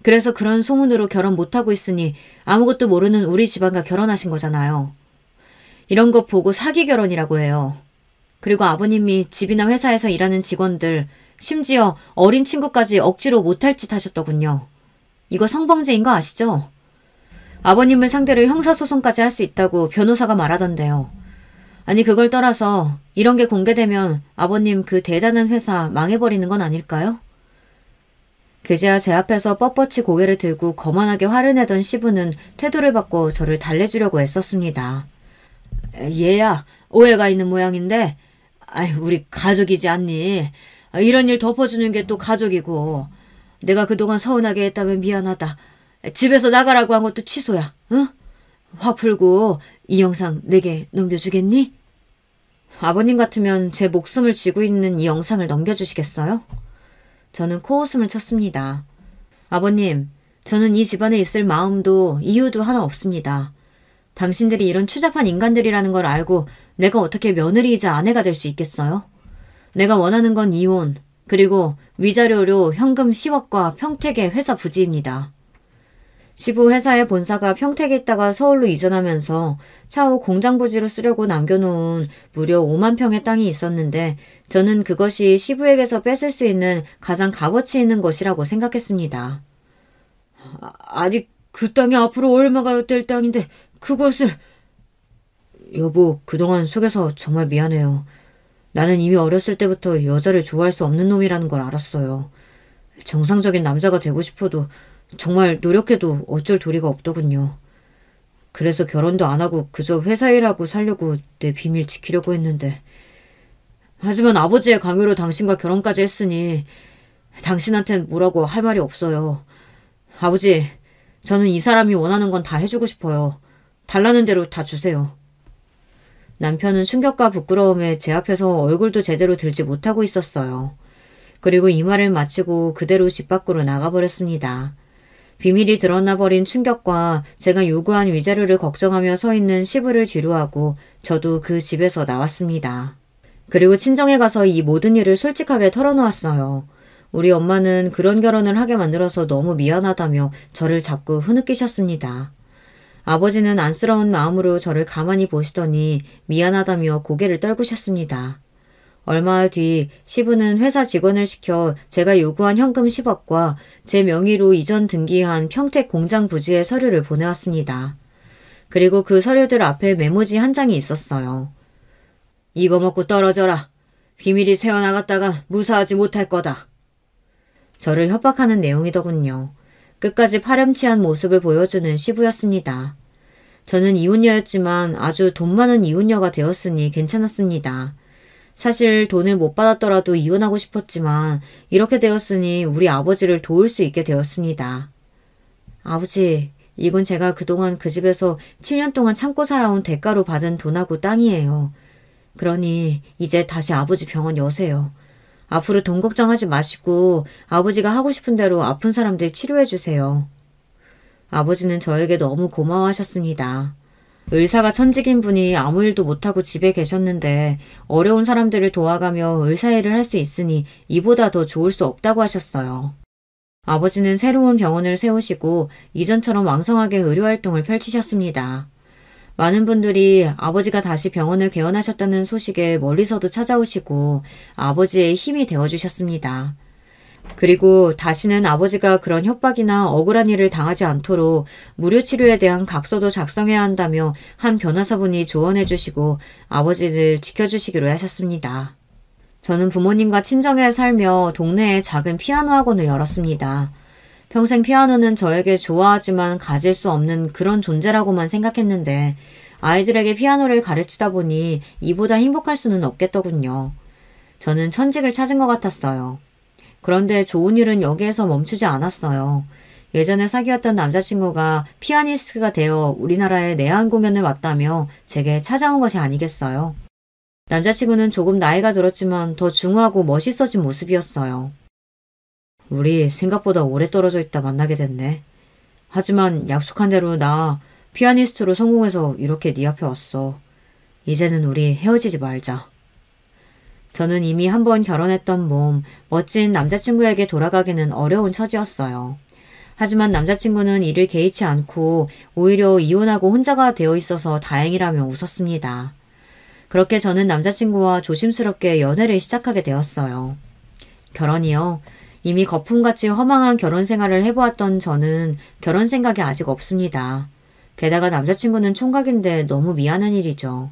그래서 그런 소문으로 결혼 못하고 있으니 아무것도 모르는 우리 집안과 결혼하신 거잖아요. 이런 거 보고 사기 결혼이라고 해요. 그리고 아버님이 집이나 회사에서 일하는 직원들, 심지어 어린 친구까지 억지로 못할 짓 하셨더군요. 이거 성범죄인 거 아시죠? 아버님을 상대로 형사소송까지 할 수 있다고 변호사가 말하던데요. 아니 그걸 떠나서 이런 게 공개되면 아버님 그 대단한 회사 망해버리는 건 아닐까요? 그제야 제 앞에서 뻣뻣이 고개를 들고 거만하게 화를 내던 시부는 태도를 바꿔 저를 달래주려고 애썼습니다. 얘야, 오해가 있는 모양인데 우리 가족이지 않니? 이런 일 덮어주는 게 또 가족이고 내가 그동안 서운하게 했다면 미안하다. 집에서 나가라고 한 것도 취소야. 응? 화 풀고 이 영상 내게 넘겨주겠니? 아버님 같으면 제 목숨을 쥐고 있는 이 영상을 넘겨주시겠어요? 저는 코웃음을 쳤습니다. 아버님, 저는 이 집안에 있을 마음도 이유도 하나 없습니다. 당신들이 이런 추잡한 인간들이라는 걸 알고 내가 어떻게 며느리이자 아내가 될 수 있겠어요? 내가 원하는 건 이혼, 그리고 위자료로 현금 10억과 평택의 회사 부지입니다. 시부 회사의 본사가 평택에 있다가 서울로 이전하면서 차후 공장 부지로 쓰려고 남겨놓은 무려 5만 평의 땅이 있었는데 저는 그것이 시부에게서 뺏을 수 있는 가장 값어치 있는 것이라고 생각했습니다. 아니 그 땅이 앞으로 얼마가 될 땅인데 그것을... 여보, 그동안 속여서 정말 미안해요. 나는 이미 어렸을 때부터 여자를 좋아할 수 없는 놈이라는 걸 알았어요. 정상적인 남자가 되고 싶어도 정말 노력해도 어쩔 도리가 없더군요. 그래서 결혼도 안 하고 그저 회사 일하고 살려고 내 비밀 지키려고 했는데 하지만 아버지의 강요로 당신과 결혼까지 했으니 당신한텐 뭐라고 할 말이 없어요. 아버지, 저는 이 사람이 원하는 건 다 해주고 싶어요. 달라는 대로 다 주세요. 남편은 충격과 부끄러움에 제 앞에서 얼굴도 제대로 들지 못하고 있었어요. 그리고 이 말을 마치고 그대로 집 밖으로 나가버렸습니다. 비밀이 드러나버린 충격과 제가 요구한 위자료를 걱정하며 서 있는 시부를 뒤로하고 저도 그 집에서 나왔습니다. 그리고 친정에 가서 이 모든 일을 솔직하게 털어놓았어요. 우리 엄마는 그런 결혼을 하게 만들어서 너무 미안하다며 저를 자꾸 흐느끼셨습니다. 아버지는 안쓰러운 마음으로 저를 가만히 보시더니 미안하다며 고개를 떨구셨습니다. 얼마 뒤 시부는 회사 직원을 시켜 제가 요구한 현금 10억과 제 명의로 이전 등기한 평택 공장 부지의 서류를 보내왔습니다. 그리고 그 서류들 앞에 메모지 한 장이 있었어요. 이거 먹고 떨어져라. 비밀이 새어나갔다가 무사하지 못할 거다. 저를 협박하는 내용이더군요. 끝까지 파렴치한 모습을 보여주는 시부였습니다. 저는 이혼녀였지만 아주 돈 많은 이혼녀가 되었으니 괜찮았습니다. 사실 돈을 못 받았더라도 이혼하고 싶었지만 이렇게 되었으니 우리 아버지를 도울 수 있게 되었습니다. 아버지, 이건 제가 그동안 그 집에서 7년 동안 참고 살아온 대가로 받은 돈하고 땅이에요. 그러니 이제 다시 아버지 병원 여세요. 앞으로 돈 걱정하지 마시고 아버지가 하고 싶은 대로 아픈 사람들 치료해 주세요. 아버지는 저에게 너무 고마워하셨습니다. 의사가 천직인 분이 아무 일도 못하고 집에 계셨는데 어려운 사람들을 도와가며 의사일을 할 수 있으니 이보다 더 좋을 수 없다고 하셨어요. 아버지는 새로운 병원을 세우시고 이전처럼 왕성하게 의료활동을 펼치셨습니다. 많은 분들이 아버지가 다시 병원을 개원하셨다는 소식에 멀리서도 찾아오시고 아버지의 힘이 되어주셨습니다. 그리고 다시는 아버지가 그런 협박이나 억울한 일을 당하지 않도록 무료치료에 대한 각서도 작성해야 한다며 한 변호사분이 조언해 주시고 아버지를 지켜주시기로 하셨습니다. 저는 부모님과 친정에 살며 동네에 작은 피아노 학원을 열었습니다. 평생 피아노는 저에게 좋아하지만 가질 수 없는 그런 존재라고만 생각했는데 아이들에게 피아노를 가르치다 보니 이보다 행복할 수는 없겠더군요. 저는 천직을 찾은 것 같았어요. 그런데 좋은 일은 여기에서 멈추지 않았어요. 예전에 사귀었던 남자친구가 피아니스트가 되어 우리나라에 내한 공연을 왔다며 제게 찾아온 것이 아니겠어요. 남자친구는 조금 나이가 들었지만 더 중후하고 멋있어진 모습이었어요. 우리 생각보다 오래 떨어져 있다 만나게 됐네. 하지만 약속한 대로 나 피아니스트로 성공해서 이렇게 네 앞에 왔어. 이제는 우리 헤어지지 말자. 저는 이미 한 번 결혼했던 몸, 멋진 남자친구에게 돌아가기는 어려운 처지였어요. 하지만 남자친구는 이를 개의치 않고 오히려 이혼하고 혼자가 되어 있어서 다행이라며 웃었습니다. 그렇게 저는 남자친구와 조심스럽게 연애를 시작하게 되었어요. 결혼이요? 이미 거품같이 허망한 결혼 생활을 해보았던 저는 결혼 생각이 아직 없습니다. 게다가 남자친구는 총각인데 너무 미안한 일이죠.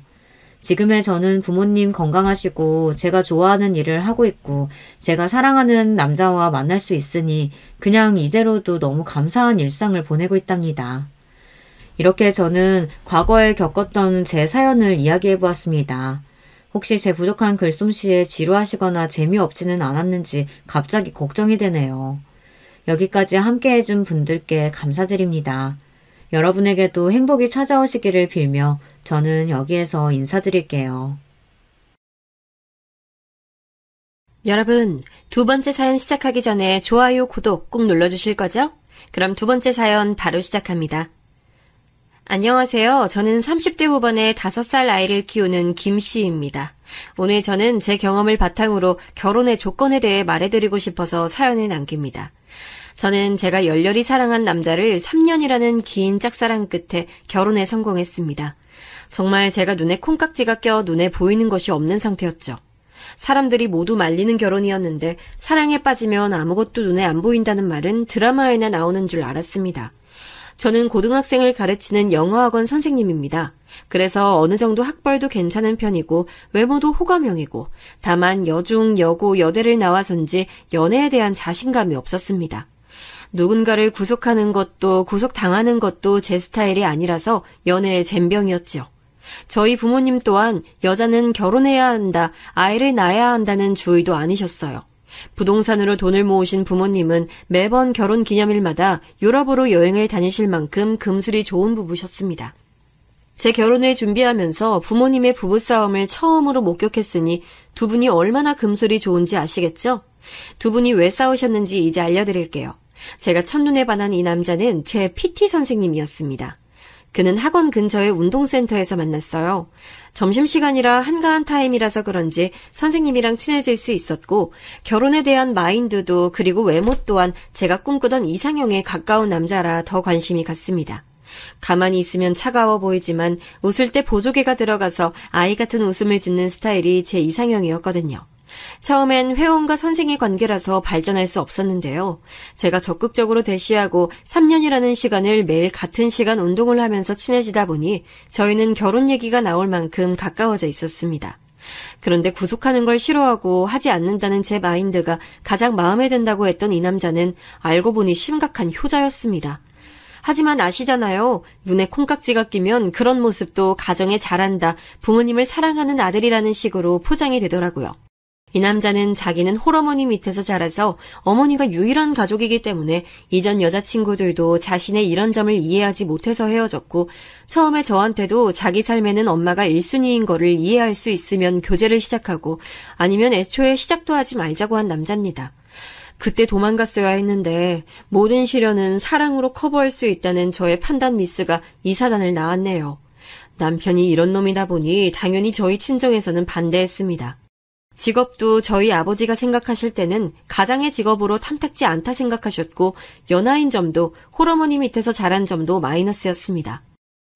지금의 저는 부모님 건강하시고 제가 좋아하는 일을 하고 있고 제가 사랑하는 남자와 만날 수 있으니 그냥 이대로도 너무 감사한 일상을 보내고 있답니다. 이렇게 저는 과거에 겪었던 제 사연을 이야기해 보았습니다. 혹시 제 부족한 글솜씨에 지루하시거나 재미없지는 않았는지 갑자기 걱정이 되네요. 여기까지 함께 해준 분들께 감사드립니다. 여러분에게도 행복이 찾아오시기를 빌며 저는 여기에서 인사드릴게요. 여러분, 두 번째 사연 시작하기 전에 좋아요, 구독 꼭 눌러주실 거죠? 그럼 두 번째 사연 바로 시작합니다. 안녕하세요. 저는 30대 후반의 5살 아이를 키우는 김씨입니다. 오늘 저는 제 경험을 바탕으로 결혼의 조건에 대해 말해드리고 싶어서 사연을 남깁니다. 저는 제가 열렬히 사랑한 남자를 3년이라는 긴 짝사랑 끝에 결혼에 성공했습니다. 정말 제가 눈에 콩깍지가 껴 눈에 보이는 것이 없는 상태였죠. 사람들이 모두 말리는 결혼이었는데 사랑에 빠지면 아무것도 눈에 안 보인다는 말은 드라마에나 나오는 줄 알았습니다. 저는 고등학생을 가르치는 영어학원 선생님입니다. 그래서 어느 정도 학벌도 괜찮은 편이고 외모도 호감형이고 다만 여중, 여고, 여대를 나와서인지 연애에 대한 자신감이 없었습니다. 누군가를 구속하는 것도 구속당하는 것도 제 스타일이 아니라서 연애의 젬병이었죠. 저희 부모님 또한 여자는 결혼해야 한다, 아이를 낳아야 한다는 주의도 아니셨어요. 부동산으로 돈을 모으신 부모님은 매번 결혼 기념일마다 유럽으로 여행을 다니실 만큼 금술이 좋은 부부셨습니다. 제 결혼을 준비하면서 부모님의 부부싸움을 처음으로 목격했으니 두 분이 얼마나 금술이 좋은지 아시겠죠? 두 분이 왜 싸우셨는지 이제 알려드릴게요. 제가 첫눈에 반한 이 남자는 제 PT 선생님이었습니다. 그는 학원 근처의 운동센터에서 만났어요. 점심시간이라 한가한 타임이라서 그런지 선생님이랑 친해질 수 있었고 결혼에 대한 마인드도 그리고 외모 또한 제가 꿈꾸던 이상형에 가까운 남자라 더 관심이 갔습니다. 가만히 있으면 차가워 보이지만 웃을 때 보조개가 들어가서 아이 같은 웃음을 짓는 스타일이 제 이상형이었거든요. 처음엔 회원과 선생의 관계라서 발전할 수 없었는데요. 제가 적극적으로 대시하고 3년이라는 시간을 매일 같은 시간 운동을 하면서 친해지다 보니 저희는 결혼 얘기가 나올 만큼 가까워져 있었습니다. 그런데 구속하는 걸 싫어하고 하지 않는다는 제 마인드가 가장 마음에 든다고 했던 이 남자는 알고 보니 심각한 효자였습니다. 하지만 아시잖아요. 눈에 콩깍지가 끼면 그런 모습도 가정에 잘한다, 부모님을 사랑하는 아들이라는 식으로 포장이 되더라고요. 이 남자는 자기는 홀어머니 밑에서 자라서 어머니가 유일한 가족이기 때문에 이전 여자친구들도 자신의 이런 점을 이해하지 못해서 헤어졌고, 처음에 저한테도 자기 삶에는 엄마가 1순위인 거를 이해할 수 있으면 교제를 시작하고, 아니면 애초에 시작도 하지 말자고 한 남자입니다. 그때 도망갔어야 했는데 모든 시련은 사랑으로 커버할 수 있다는 저의 판단 미스가 이 사단을 낳았네요. 남편이 이런 놈이다 보니 당연히 저희 친정에서는 반대했습니다. 직업도 저희 아버지가 생각하실 때는 가장의 직업으로 탐탁지 않다 생각하셨고, 연하인 점도 홀어머니 밑에서 자란 점도 마이너스였습니다.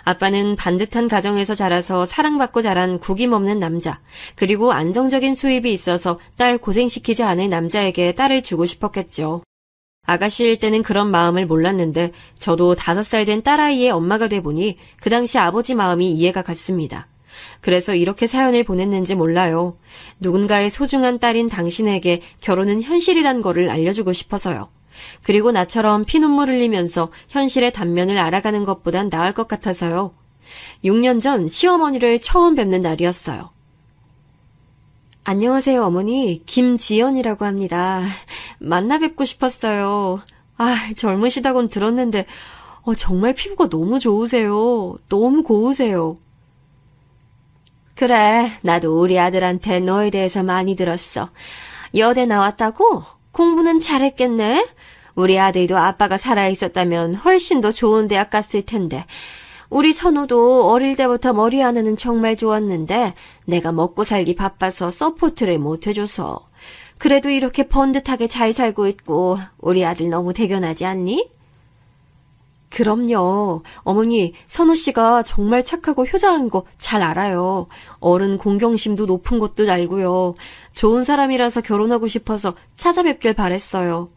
아빠는 반듯한 가정에서 자라서 사랑받고 자란 구김없는 남자, 그리고 안정적인 수입이 있어서 딸 고생시키지 않을 남자에게 딸을 주고 싶었겠죠. 아가씨일 때는 그런 마음을 몰랐는데 저도 5살 된 딸아이의 엄마가 돼 보니 그 당시 아버지 마음이 이해가 갔습니다. 그래서 이렇게 사연을 보냈는지 몰라요. 누군가의 소중한 딸인 당신에게 결혼은 현실이란 거를 알려주고 싶어서요. 그리고 나처럼 피눈물 흘리면서 현실의 단면을 알아가는 것보단 나을 것 같아서요. 6년 전 시어머니를 처음 뵙는 날이었어요. 안녕하세요, 어머니. 김지연이라고 합니다. 만나 뵙고 싶었어요. 젊으시다곤 들었는데 정말 피부가 너무 좋으세요. 너무 고우세요. 그래, 나도 우리 아들한테 너에 대해서 많이 들었어. 여대 나왔다고? 공부는 잘했겠네? 우리 아들도 아빠가 살아있었다면 훨씬 더 좋은 대학 갔을 텐데. 우리 선우도 어릴 때부터 머리 하나는 정말 좋았는데 내가 먹고 살기 바빠서 서포트를 못 해줘서. 그래도 이렇게 번듯하게 잘 살고 있고 우리 아들 너무 대견하지 않니? 그럼요. 어머니, 선우 씨가 정말 착하고 효자한 거 잘 알아요. 어른 공경심도 높은 것도 알고요. 좋은 사람이라서 결혼하고 싶어서 찾아뵙길 바랬어요.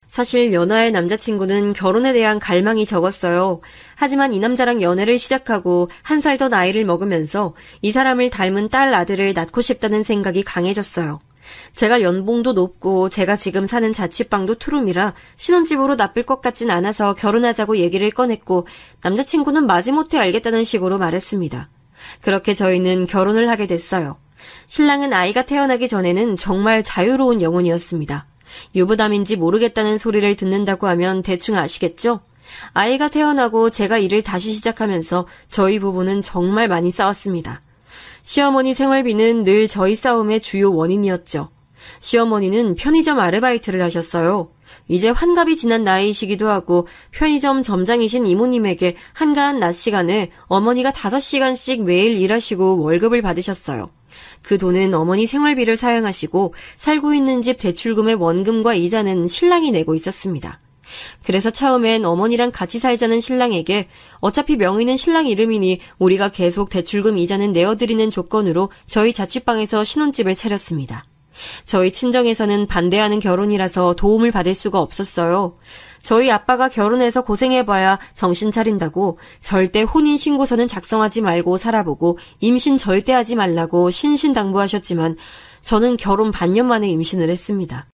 사실 연하의 남자친구는 결혼에 대한 갈망이 적었어요. 하지만 이 남자랑 연애를 시작하고 1살 더 나이를 먹으면서 이 사람을 닮은 딸 아들을 낳고 싶다는 생각이 강해졌어요. 제가 연봉도 높고 제가 지금 사는 자취방도 투룸이라 신혼집으로 나쁠 것 같진 않아서 결혼하자고 얘기를 꺼냈고, 남자친구는 마지못해 알겠다는 식으로 말했습니다. 그렇게 저희는 결혼을 하게 됐어요. 신랑은 아이가 태어나기 전에는 정말 자유로운 영혼이었습니다. 유부남인지 모르겠다는 소리를 듣는다고 하면 대충 아시겠죠? 아이가 태어나고 제가 일을 다시 시작하면서 저희 부부는 정말 많이 싸웠습니다. 시어머니 생활비는 늘 저희 싸움의 주요 원인이었죠. 시어머니는 편의점 아르바이트를 하셨어요. 이제 환갑이 지난 나이이시기도 하고 편의점 점장이신 이모님에게 한가한 낮 시간에 어머니가 5시간씩 매일 일하시고 월급을 받으셨어요. 그 돈은 어머니 생활비를 사용하시고 살고 있는 집 대출금의 원금과 이자는 신랑이 내고 있었습니다. 그래서 처음엔 어머니랑 같이 살자는 신랑에게 어차피 명의는 신랑 이름이니 우리가 계속 대출금 이자는 내어드리는 조건으로 저희 자취방에서 신혼집을 차렸습니다. 저희 친정에서는 반대하는 결혼이라서 도움을 받을 수가 없었어요. 저희 아빠가 결혼해서 고생해봐야 정신 차린다고 절대 혼인신고서는 작성하지 말고 살아보고 임신 절대 하지 말라고 신신당부하셨지만 저는 결혼 반년 만에 임신을 했습니다.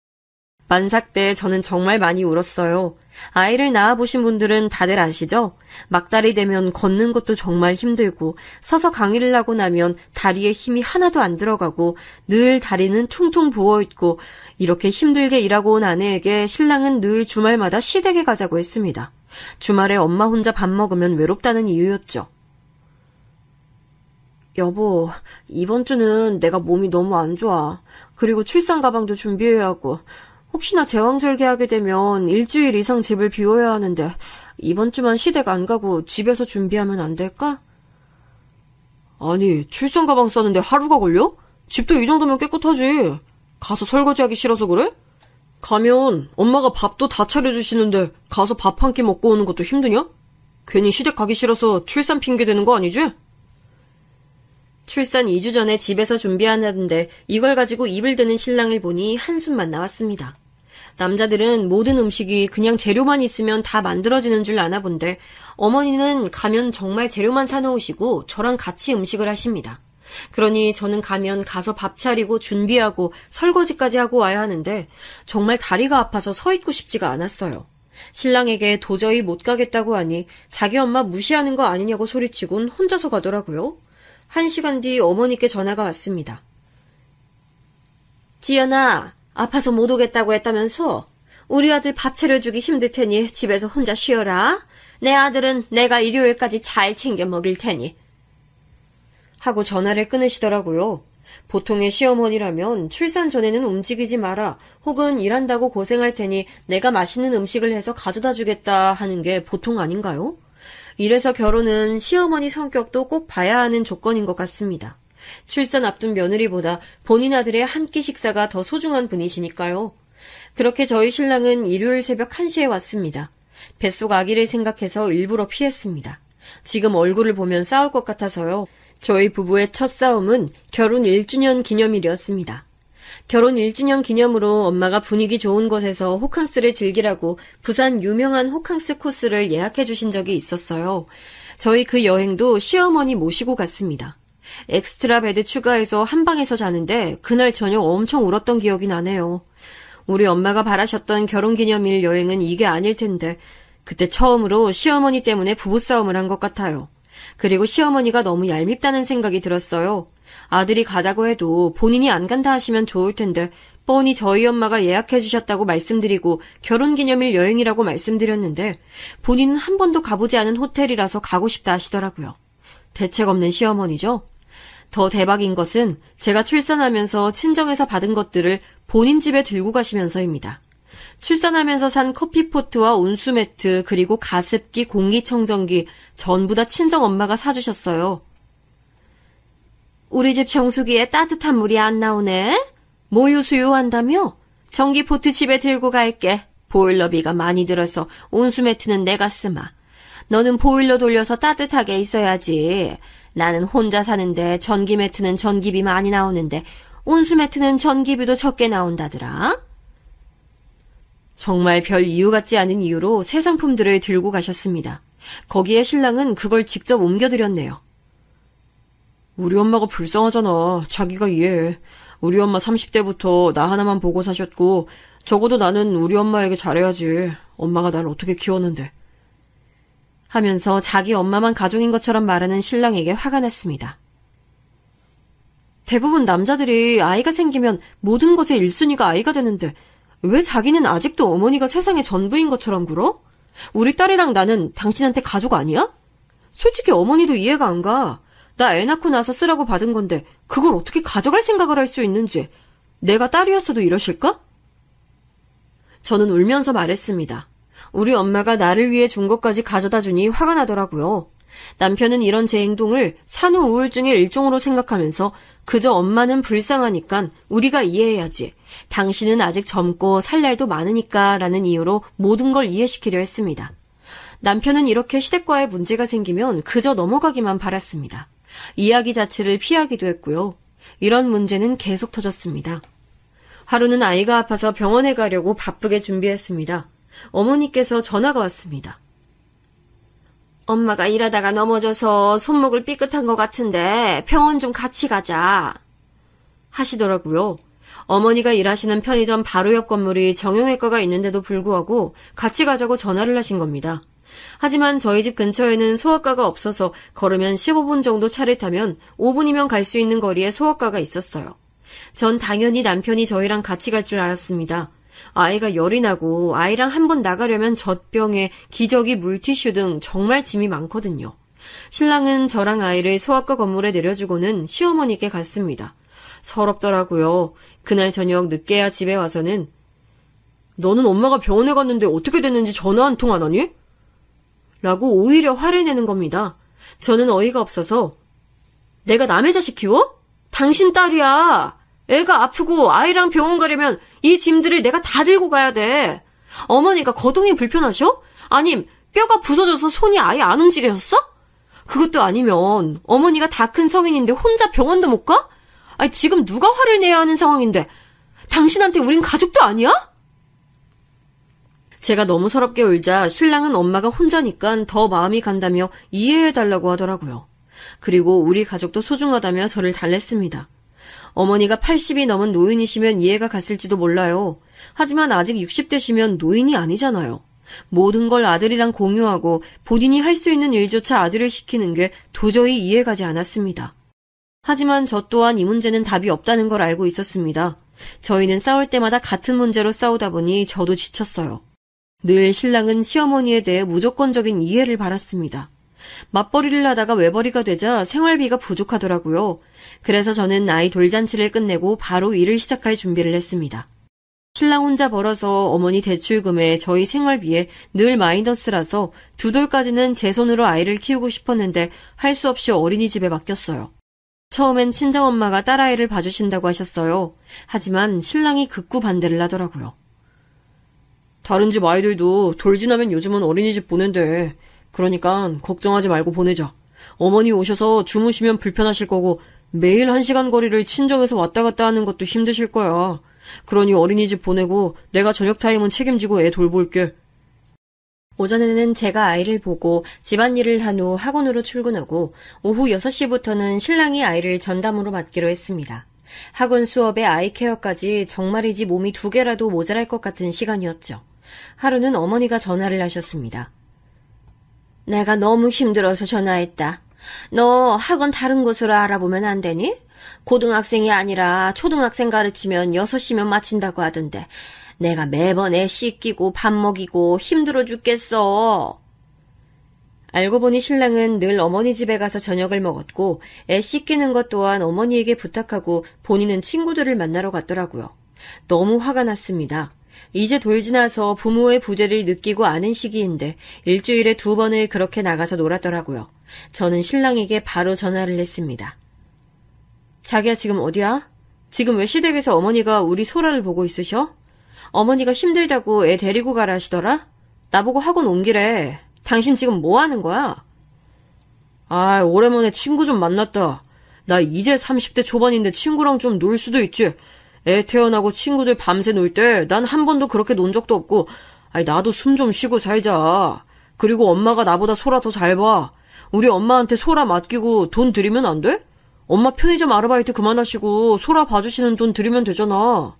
만삭 때 저는 정말 많이 울었어요. 아이를 낳아보신 분들은 다들 아시죠? 막달이 되면 걷는 것도 정말 힘들고 서서 강의를 하고 나면 다리에 힘이 하나도 안 들어가고 늘 다리는 퉁퉁 부어있고 이렇게 힘들게 일하고 온 아내에게 신랑은 늘 주말마다 시댁에 가자고 했습니다. 주말에 엄마 혼자 밥 먹으면 외롭다는 이유였죠. 여보, 이번 주는 내가 몸이 너무 안 좋아. 그리고 출산 가방도 준비해야 하고 혹시나 제왕절개하게 되면 일주일 이상 집을 비워야 하는데 이번 주만 시댁 안 가고 집에서 준비하면 안 될까? 아니, 출산 가방 싸는데 하루가 걸려? 집도 이 정도면 깨끗하지. 가서 설거지하기 싫어서 그래? 가면 엄마가 밥도 다 차려주시는데 가서 밥 한 끼 먹고 오는 것도 힘드냐? 괜히 시댁 가기 싫어서 출산 핑계 대는 거 아니지? 출산 2주 전에 집에서 준비한다는데 이걸 가지고 입을 대는 신랑을 보니 한숨만 나왔습니다. 남자들은 모든 음식이 그냥 재료만 있으면 다 만들어지는 줄 아나 본데 어머니는 가면 정말 재료만 사놓으시고 저랑 같이 음식을 하십니다. 그러니 저는 가면 가서 밥 차리고 준비하고 설거지까지 하고 와야 하는데 정말 다리가 아파서 서 있고 싶지가 않았어요. 신랑에게 도저히 못 가겠다고 하니 자기 엄마 무시하는 거 아니냐고 소리치곤 혼자서 가더라고요. 1시간 뒤 어머니께 전화가 왔습니다. 지연아, 아파서 못 오겠다고 했다면서? 우리 아들 밥 차려주기 힘들 테니 집에서 혼자 쉬어라. 내 아들은 내가 일요일까지 잘 챙겨 먹일 테니. 하고 전화를 끊으시더라고요. 보통의 시어머니라면 출산 전에는 움직이지 마라 혹은 일한다고 고생할 테니 내가 맛있는 음식을 해서 가져다 주겠다 하는 게 보통 아닌가요? 이래서 결혼은 시어머니 성격도 꼭 봐야 하는 조건인 것 같습니다. 출산 앞둔 며느리보다 본인 아들의 한 끼 식사가 더 소중한 분이시니까요. 그렇게 저희 신랑은 일요일 새벽 1시에 왔습니다. 뱃속 아기를 생각해서 일부러 피했습니다. 지금 얼굴을 보면 싸울 것 같아서요. 저희 부부의 첫 싸움은 결혼 1주년 기념일이었습니다. 결혼 1주년 기념으로 엄마가 분위기 좋은 곳에서 호캉스를 즐기라고 부산 유명한 호캉스 코스를 예약해 주신 적이 있었어요. 저희 그 여행도 시어머니 모시고 갔습니다. 엑스트라 베드 추가해서 한 방에서 자는데 그날 저녁 엄청 울었던 기억이 나네요. 우리 엄마가 바라셨던 결혼기념일 여행은 이게 아닐 텐데 그때 처음으로 시어머니 때문에 부부싸움을 한 것 같아요. 그리고 시어머니가 너무 얄밉다는 생각이 들었어요. 아들이 가자고 해도 본인이 안 간다 하시면 좋을 텐데 뻔히 저희 엄마가 예약해 주셨다고 말씀드리고 결혼기념일 여행이라고 말씀드렸는데 본인은 한 번도 가보지 않은 호텔이라서 가고 싶다 하시더라고요. 대책 없는 시어머니죠? 더 대박인 것은 제가 출산하면서 친정에서 받은 것들을 본인 집에 들고 가시면서입니다. 출산하면서 산 커피포트와 온수매트 그리고 가습기, 공기청정기 전부 다 친정엄마가 사주셨어요. 우리 집 정수기에 따뜻한 물이 안 나오네? 모유 수유한다며? 전기포트 집에 들고 갈게. 보일러비가 많이 들어서 온수매트는 내가 쓰마. 너는 보일러 돌려서 따뜻하게 있어야지. 나는 혼자 사는데 전기매트는 전기비 많이 나오는데 온수매트는 전기비도 적게 나온다더라. 정말 별 이유 같지 않은 이유로 새 상품들을 들고 가셨습니다. 거기에 신랑은 그걸 직접 옮겨드렸네요. 우리 엄마가 불쌍하잖아. 자기가 이해해. 우리 엄마 30대부터 나 하나만 보고 사셨고 적어도 나는 우리 엄마에게 잘해야지. 엄마가 날 어떻게 키웠는데. 하면서 자기 엄마만 가족인 것처럼 말하는 신랑에게 화가 났습니다. 대부분 남자들이 아이가 생기면 모든 것의 1순위가 아이가 되는데 왜 자기는 아직도 어머니가 세상의 전부인 것처럼 굴어? 우리 딸이랑 나는 당신한테 가족 아니야? 솔직히 어머니도 이해가 안 가. 나 애 낳고 나서 쓰라고 받은 건데 그걸 어떻게 가져갈 생각을 할 수 있는지. 내가 딸이었어도 이러실까? 저는 울면서 말했습니다. 우리 엄마가 나를 위해 준 것까지 가져다 주니 화가 나더라고요. 남편은 이런 제 행동을 산후 우울증의 일종으로 생각하면서 그저 엄마는 불쌍하니까 우리가 이해해야지. 당신은 아직 젊고 살 날도 많으니까 라는 이유로 모든 걸 이해시키려 했습니다. 남편은 이렇게 시댁과의 문제가 생기면 그저 넘어가기만 바랐습니다. 이야기 자체를 피하기도 했고요. 이런 문제는 계속 터졌습니다. 하루는 아이가 아파서 병원에 가려고 바쁘게 준비했습니다. 어머니께서 전화가 왔습니다. 엄마가 일하다가 넘어져서 손목을 삐끗한 것 같은데 병원 좀 같이 가자 하시더라고요. 어머니가 일하시는 편의점 바로 옆 건물이 정형외과가 있는데도 불구하고 같이 가자고 전화를 하신 겁니다. 하지만 저희 집 근처에는 소아과가 없어서 걸으면 15분 정도 차를 타면 5분이면 갈 수 있는 거리에 소아과가 있었어요. 전 당연히 남편이 저희랑 같이 갈 줄 알았습니다. 아이가 열이 나고 아이랑 한 번 나가려면 젖병에 기저귀, 물티슈 등 정말 짐이 많거든요. 신랑은 저랑 아이를 소아과 건물에 내려주고는 시어머니께 갔습니다. 서럽더라고요. 그날 저녁 늦게야 집에 와서는 너는 엄마가 병원에 갔는데 어떻게 됐는지 전화 한 통 안 하니? 라고 오히려 화를 내는 겁니다. 저는 어이가 없어서 내가 남의 자식 키워? 당신 딸이야. 애가 아프고 아이랑 병원 가려면 이 짐들을 내가 다 들고 가야 돼. 어머니가 거동이 불편하셔? 아님 뼈가 부서져서 손이 아예 안 움직여졌어? 그것도 아니면 어머니가 다 큰 성인인데 혼자 병원도 못 가? 아니 지금 누가 화를 내야 하는 상황인데 당신한테 우린 가족도 아니야? 제가 너무 서럽게 울자 신랑은 엄마가 혼자니까 더 마음이 간다며 이해해달라고 하더라고요. 그리고 우리 가족도 소중하다며 저를 달랬습니다. 어머니가 80이 넘은 노인이시면 이해가 갔을지도 몰라요. 하지만 아직 60대시면 노인이 아니잖아요. 모든 걸 아들이랑 공유하고 본인이 할 수 있는 일조차 아들을 시키는 게 도저히 이해가지 않았습니다. 하지만 저 또한 이 문제는 답이 없다는 걸 알고 있었습니다. 저희는 싸울 때마다 같은 문제로 싸우다 보니 저도 지쳤어요. 늘 신랑은 시어머니에 대해 무조건적인 이해를 바랐습니다. 맞벌이를 하다가 외벌이가 되자 생활비가 부족하더라고요. 그래서 저는 아이 돌잔치를 끝내고 바로 일을 시작할 준비를 했습니다. 신랑 혼자 벌어서 어머니 대출금에 저희 생활비에 늘 마이너스라서 두 돌까지는 제 손으로 아이를 키우고 싶었는데 할 수 없이 어린이집에 맡겼어요. 처음엔 친정엄마가 딸아이를 봐주신다고 하셨어요. 하지만 신랑이 극구 반대를 하더라고요. 다른 집 아이들도 돌 지나면 요즘은 어린이집 보낸대. 그러니까 걱정하지 말고 보내자. 어머니 오셔서 주무시면 불편하실 거고 매일 1시간 거리를 친정에서 왔다 갔다 하는 것도 힘드실 거야. 그러니 어린이집 보내고 내가 저녁 타임은 책임지고 애 돌볼게. 오전에는 제가 아이를 보고 집안일을 한 후 학원으로 출근하고 오후 6시부터는 신랑이 아이를 전담으로 맡기로 했습니다. 학원 수업에 아이 케어까지 정말이지 몸이 2개라도 모자랄 것 같은 시간이었죠. 하루는 어머니가 전화를 하셨습니다. 내가 너무 힘들어서 전화했다. 너 학원 다른 곳으로 알아보면 안 되니? 고등학생이 아니라 초등학생 가르치면 6시면 마친다고 하던데 내가 매번 애 씻기고 밥 먹이고 힘들어 죽겠어. 알고 보니 신랑은 늘 어머니 집에 가서 저녁을 먹었고 애 씻기는 것 또한 어머니에게 부탁하고 본인은 친구들을 만나러 갔더라고요. 너무 화가 났습니다. 이제 돌 지나서 부모의 부재를 느끼고 아는 시기인데 일주일에 2번을 그렇게 나가서 놀았더라고요. 저는 신랑에게 바로 전화를 했습니다. 자기야 지금 어디야? 지금 왜 시댁에서 어머니가 우리 소라를 보고 있으셔? 어머니가 힘들다고 애 데리고 가라 하시더라? 나보고 학원 옮기래. 당신 지금 뭐 하는 거야? 아, 오랜만에 친구 좀 만났다. 나 이제 30대 초반인데 친구랑 좀 놀 수도 있지. 애 태어나고 친구들 밤새 놀 때 난 한 번도 그렇게 논 적도 없고 아니 나도 숨 좀 쉬고 살자. 그리고 엄마가 나보다 소라 더 잘 봐. 우리 엄마한테 소라 맡기고 돈 드리면 안 돼? 엄마 편의점 아르바이트 그만하시고 소라 봐주시는 돈 드리면 되잖아.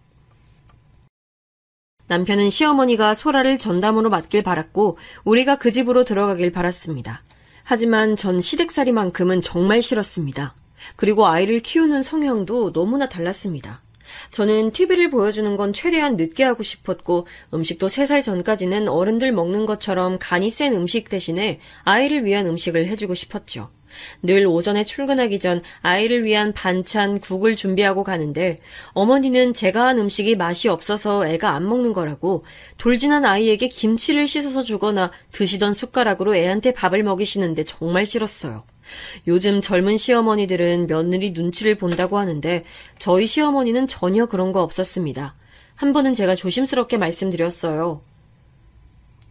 남편은 시어머니가 소라를 전담으로 맡길 바랐고 우리가 그 집으로 들어가길 바랐습니다. 하지만 전 시댁살이만큼은 정말 싫었습니다. 그리고 아이를 키우는 성향도 너무나 달랐습니다. 저는 TV를 보여주는 건 최대한 늦게 하고 싶었고 음식도 3살 전까지는 어른들 먹는 것처럼 간이 센 음식 대신에 아이를 위한 음식을 해주고 싶었죠. 늘 오전에 출근하기 전 아이를 위한 반찬, 국을 준비하고 가는데 어머니는 제가 한 음식이 맛이 없어서 애가 안 먹는 거라고 돌진한 아이에게 김치를 씻어서 주거나 드시던 숟가락으로 애한테 밥을 먹이시는데 정말 싫었어요. 요즘 젊은 시어머니들은 며느리 눈치를 본다고 하는데 저희 시어머니는 전혀 그런 거 없었습니다. 한 번은 제가 조심스럽게 말씀드렸어요.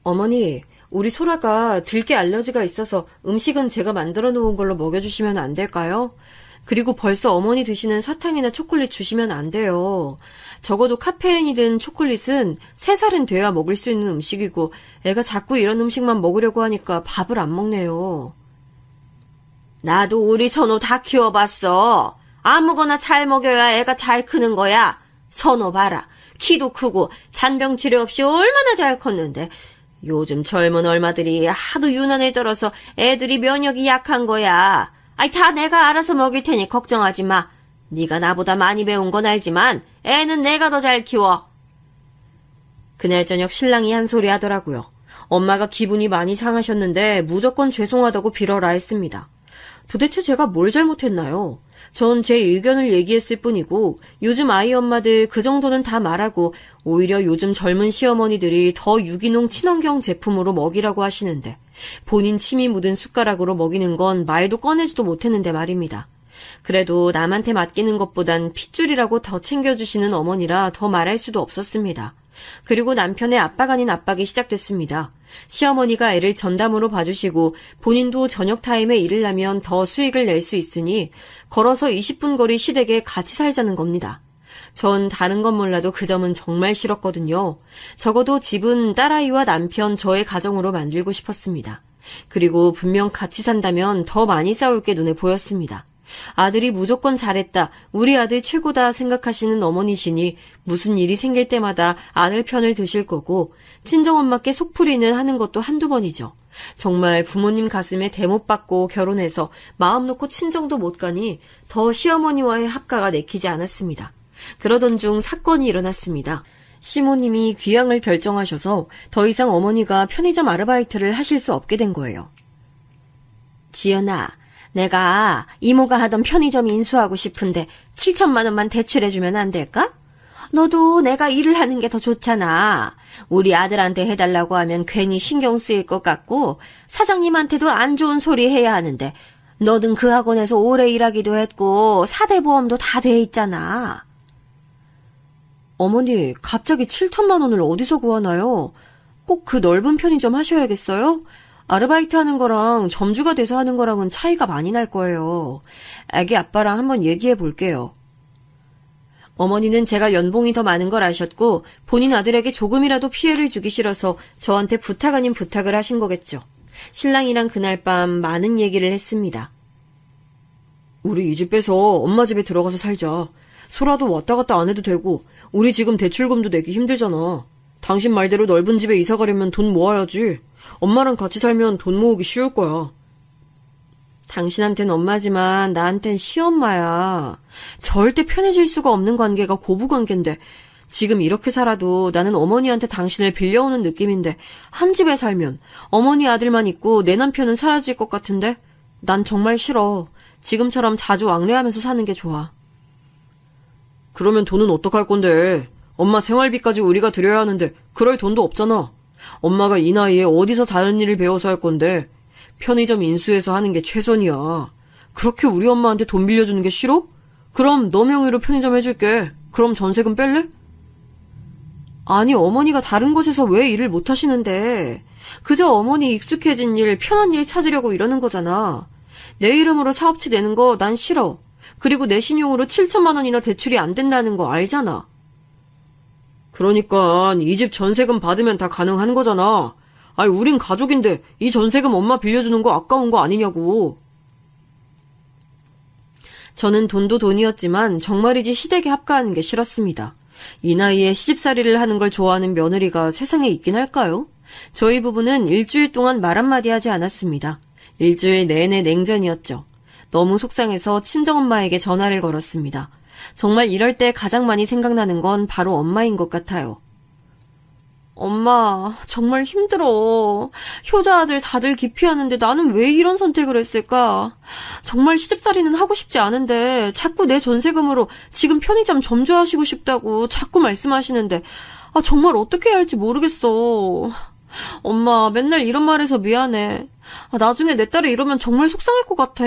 어머니, 우리 소라가 들깨 알러지가 있어서 음식은 제가 만들어 놓은 걸로 먹여주시면 안 될까요? 그리고 벌써 어머니 드시는 사탕이나 초콜릿 주시면 안 돼요. 적어도 카페인이 든 초콜릿은 3살은 돼야 먹을 수 있는 음식이고 애가 자꾸 이런 음식만 먹으려고 하니까 밥을 안 먹네요. 나도 우리 선호 다 키워봤어. 아무거나 잘 먹여야 애가 잘 크는 거야. 선호 봐라. 키도 크고 잔병 치레 없이 얼마나 잘 컸는데 요즘 젊은 얼마들이 하도 유난을 떨어서 애들이 면역이 약한 거야. 아이 다 내가 알아서 먹일 테니 걱정하지 마. 네가 나보다 많이 배운 건 알지만 애는 내가 더 잘 키워. 그날 저녁 신랑이 한 소리 하더라고요. 엄마가 기분이 많이 상하셨는데 무조건 죄송하다고 빌어라 했습니다. 도대체 제가 뭘 잘못했나요? 전 제 의견을 얘기했을 뿐이고 요즘 아이 엄마들 그 정도는 다 말하고 오히려 요즘 젊은 시어머니들이 더 유기농 친환경 제품으로 먹이라고 하시는데 본인 침이 묻은 숟가락으로 먹이는 건 말도 꺼내지도 못했는데 말입니다. 그래도 남한테 맡기는 것보단 핏줄이라고 더 챙겨주시는 어머니라 더 말할 수도 없었습니다. 그리고 남편의 압박 아닌 압박이 시작됐습니다. 시어머니가 애를 전담으로 봐주시고 본인도 저녁 타임에 일을 하면 더 수익을 낼 수 있으니 걸어서 20분 거리 시댁에 같이 살자는 겁니다. 전 다른 건 몰라도 그 점은 정말 싫었거든요. 적어도 집은 딸아이와 남편 저의 가정으로 만들고 싶었습니다. 그리고 분명 같이 산다면 더 많이 싸울 게 눈에 보였습니다. 아들이 무조건 잘했다, 우리 아들 최고다 생각하시는 어머니시니 무슨 일이 생길 때마다 아들 편을 드실 거고 친정엄마께 속풀이는 하는 것도 한두 번이죠. 정말 부모님 가슴에 대못 받고 결혼해서 마음 놓고 친정도 못 가니 더 시어머니와의 합가가 내키지 않았습니다. 그러던 중 사건이 일어났습니다. 시모님이 귀향을 결정하셔서 더 이상 어머니가 편의점 아르바이트를 하실 수 없게 된 거예요. 지연아, 내가 이모가 하던 편의점 인수하고 싶은데 7천만 원만 대출해주면 안 될까? 너도 내가 일을 하는 게 더 좋잖아. 우리 아들한테 해달라고 하면 괜히 신경 쓰일 것 같고 사장님한테도 안 좋은 소리 해야 하는데 너는 그 학원에서 오래 일하기도 했고 4대 보험도 다 돼 있잖아. 어머니, 갑자기 7천만 원을 어디서 구하나요? 꼭 그 넓은 편의점 하셔야겠어요? 아르바이트 하는 거랑 점주가 돼서 하는 거랑은 차이가 많이 날 거예요. 애기 아빠랑 한번 얘기해 볼게요. 어머니는 제가 연봉이 더 많은 걸 아셨고 본인 아들에게 조금이라도 피해를 주기 싫어서 저한테 부탁 아닌 부탁을 하신 거겠죠. 신랑이랑 그날 밤 많은 얘기를 했습니다. 우리 이 집 빼서 엄마 집에 들어가서 살자. 소라도 왔다 갔다 안 해도 되고 우리 지금 대출금도 내기 힘들잖아. 당신 말대로 넓은 집에 이사 가려면 돈 모아야지. 엄마랑 같이 살면 돈 모으기 쉬울 거야. 당신한텐 엄마지만 나한텐 시엄마야. 절대 편해질 수가 없는 관계가 고부관계인데 지금 이렇게 살아도 나는 어머니한테 당신을 빌려오는 느낌인데 한 집에 살면 어머니 아들만 있고 내 남편은 사라질 것 같은데 난 정말 싫어. 지금처럼 자주 왕래하면서 사는 게 좋아. 그러면 돈은 어떡할 건데? 엄마 생활비까지 우리가 드려야 하는데 그럴 돈도 없잖아. 엄마가 이 나이에 어디서 다른 일을 배워서 할 건데 편의점 인수해서 하는 게 최선이야. 그렇게 우리 엄마한테 돈 빌려주는 게 싫어? 그럼 너 명의로 편의점 해줄게. 그럼 전세금 뺄래? 아니, 어머니가 다른 곳에서 왜 일을 못 하시는데. 그저 어머니 익숙해진 일, 편한 일 찾으려고 이러는 거잖아. 내 이름으로 사업체 내는 거 난 싫어. 그리고 내 신용으로 7천만 원이나 대출이 안 된다는 거 알잖아. 그러니까 이 집 전세금 받으면 다 가능한 거잖아. 아니, 우린 가족인데 이 전세금 엄마 빌려주는 거 아까운 거 아니냐고. 저는 돈도 돈이었지만 정말이지 시댁에 합가하는 게 싫었습니다. 이 나이에 시집살이를 하는 걸 좋아하는 며느리가 세상에 있긴 할까요? 저희 부부는 일주일 동안 말 한마디 하지 않았습니다. 일주일 내내 냉전이었죠. 너무 속상해서 친정엄마에게 전화를 걸었습니다. 정말 이럴 때 가장 많이 생각나는 건 바로 엄마인 것 같아요. 엄마, 정말 힘들어. 효자 아들 다들 기피하는데 나는 왜 이런 선택을 했을까? 정말 시집살이는 하고 싶지 않은데 자꾸 내 전세금으로 지금 편의점 점주하시고 싶다고 자꾸 말씀하시는데 정말 어떻게 해야 할지 모르겠어. 엄마, 맨날 이런 말해서 미안해. 나중에 내 딸이 이러면 정말 속상할 것 같아.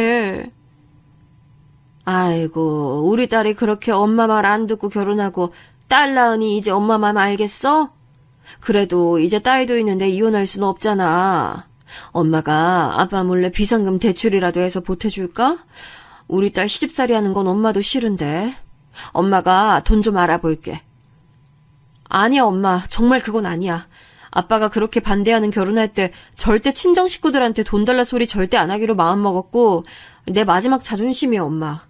아이고, 우리 딸이 그렇게 엄마 말 안 듣고 결혼하고 딸 낳으니 이제 엄마 맘 알겠어? 그래도 이제 딸도 있는데 이혼할 수는 없잖아. 엄마가 아빠 몰래 비상금 대출이라도 해서 보태줄까? 우리 딸 시집살이 하는 건 엄마도 싫은데. 엄마가 돈 좀 알아볼게. 아니야, 엄마. 정말 그건 아니야. 아빠가 그렇게 반대하는 결혼할 때 절대 친정 식구들한테 돈 달라 소리 절대 안 하기로 마음먹었고 내 마지막 자존심이야, 엄마.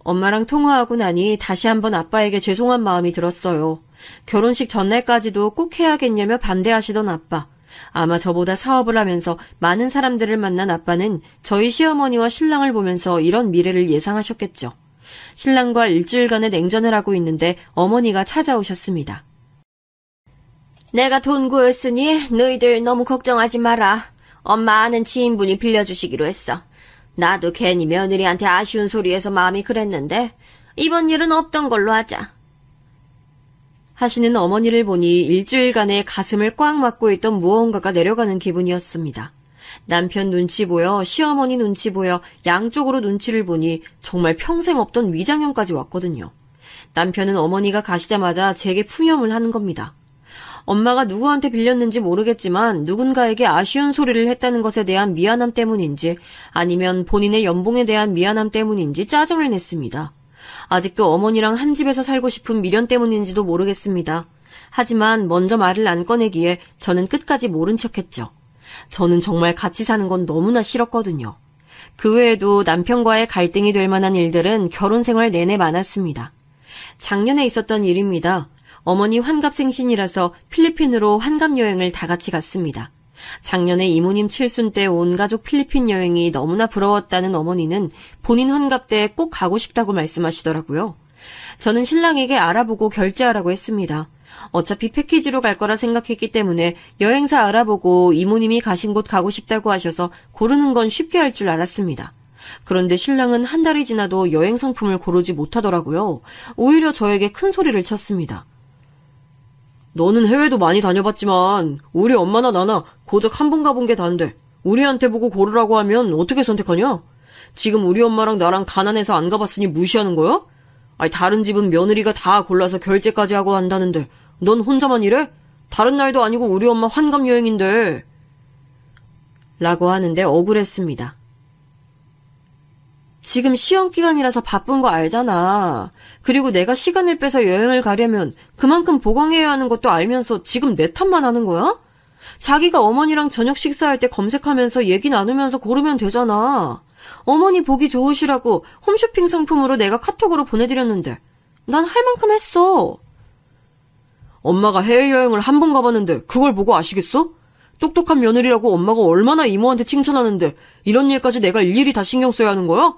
엄마랑 통화하고 나니 다시 한번 아빠에게 죄송한 마음이 들었어요. 결혼식 전날까지도 꼭 해야겠냐며 반대하시던 아빠. 아마 저보다 사업을 하면서 많은 사람들을 만난 아빠는 저희 시어머니와 신랑을 보면서 이런 미래를 예상하셨겠죠. 신랑과 일주일간의 냉전을 하고 있는데 어머니가 찾아오셨습니다. 내가 돈 구했으니 너희들 너무 걱정하지 마라. 엄마 아는 지인분이 빌려주시기로 했어. 나도 괜히 며느리한테 아쉬운 소리해서 마음이 그랬는데 이번 일은 없던 걸로 하자. 하시는 어머니를 보니 일주일간의 가슴을 꽉 막고 있던 무언가가 내려가는 기분이었습니다. 남편 눈치 보여, 시어머니 눈치 보여, 양쪽으로 눈치를 보니 정말 평생 없던 위장형까지 왔거든요. 남편은 어머니가 가시자마자 제게 푸념을 하는 겁니다. 엄마가 누구한테 빌렸는지 모르겠지만 누군가에게 아쉬운 소리를 했다는 것에 대한 미안함 때문인지 아니면 본인의 연봉에 대한 미안함 때문인지 짜증을 냈습니다. 아직도 어머니랑 한 집에서 살고 싶은 미련 때문인지도 모르겠습니다. 하지만 먼저 말을 안 꺼내기에 저는 끝까지 모른 척했죠. 저는 정말 같이 사는 건 너무나 싫었거든요. 그 외에도 남편과의 갈등이 될 만한 일들은 결혼 생활 내내 많았습니다. 작년에 있었던 일입니다. 어머니 환갑생신이라서 필리핀으로 환갑여행을 다 같이 갔습니다. 작년에 이모님 칠순 때 온 가족 필리핀 여행이 너무나 부러웠다는 어머니는 본인 환갑 때 꼭 가고 싶다고 말씀하시더라고요. 저는 신랑에게 알아보고 결제하라고 했습니다. 어차피 패키지로 갈 거라 생각했기 때문에 여행사 알아보고 이모님이 가신 곳 가고 싶다고 하셔서 고르는 건 쉽게 할 줄 알았습니다. 그런데 신랑은 한 달이 지나도 여행 상품을 고르지 못하더라고요. 오히려 저에게 큰 소리를 쳤습니다. 너는 해외도 많이 다녀봤지만 우리 엄마나 나나 고작 한 번 가본 게 다인데 우리한테 보고 고르라고 하면 어떻게 선택하냐? 지금 우리 엄마랑 나랑 가난해서 안 가봤으니 무시하는 거야? 아니 다른 집은 며느리가 다 골라서 결제까지 하고 한다는데 넌 혼자만 이래? 다른 날도 아니고 우리 엄마 환갑 여행인데. 라고 하는데 억울했습니다. 지금 시험 기간이라서 바쁜 거 알잖아. 그리고 내가 시간을 빼서 여행을 가려면 그만큼 보강해야 하는 것도 알면서 지금 내 탓만 하는 거야? 자기가 어머니랑 저녁 식사할 때 검색하면서 얘기 나누면서 고르면 되잖아. 어머니 보기 좋으시라고 홈쇼핑 상품으로 내가 카톡으로 보내드렸는데 난 할 만큼 했어. 엄마가 해외여행을 한 번 가봤는데 그걸 보고 아시겠어? 똑똑한 며느리라고 엄마가 얼마나 이모한테 칭찬하는데 이런 일까지 내가 일일이 다 신경 써야 하는 거야?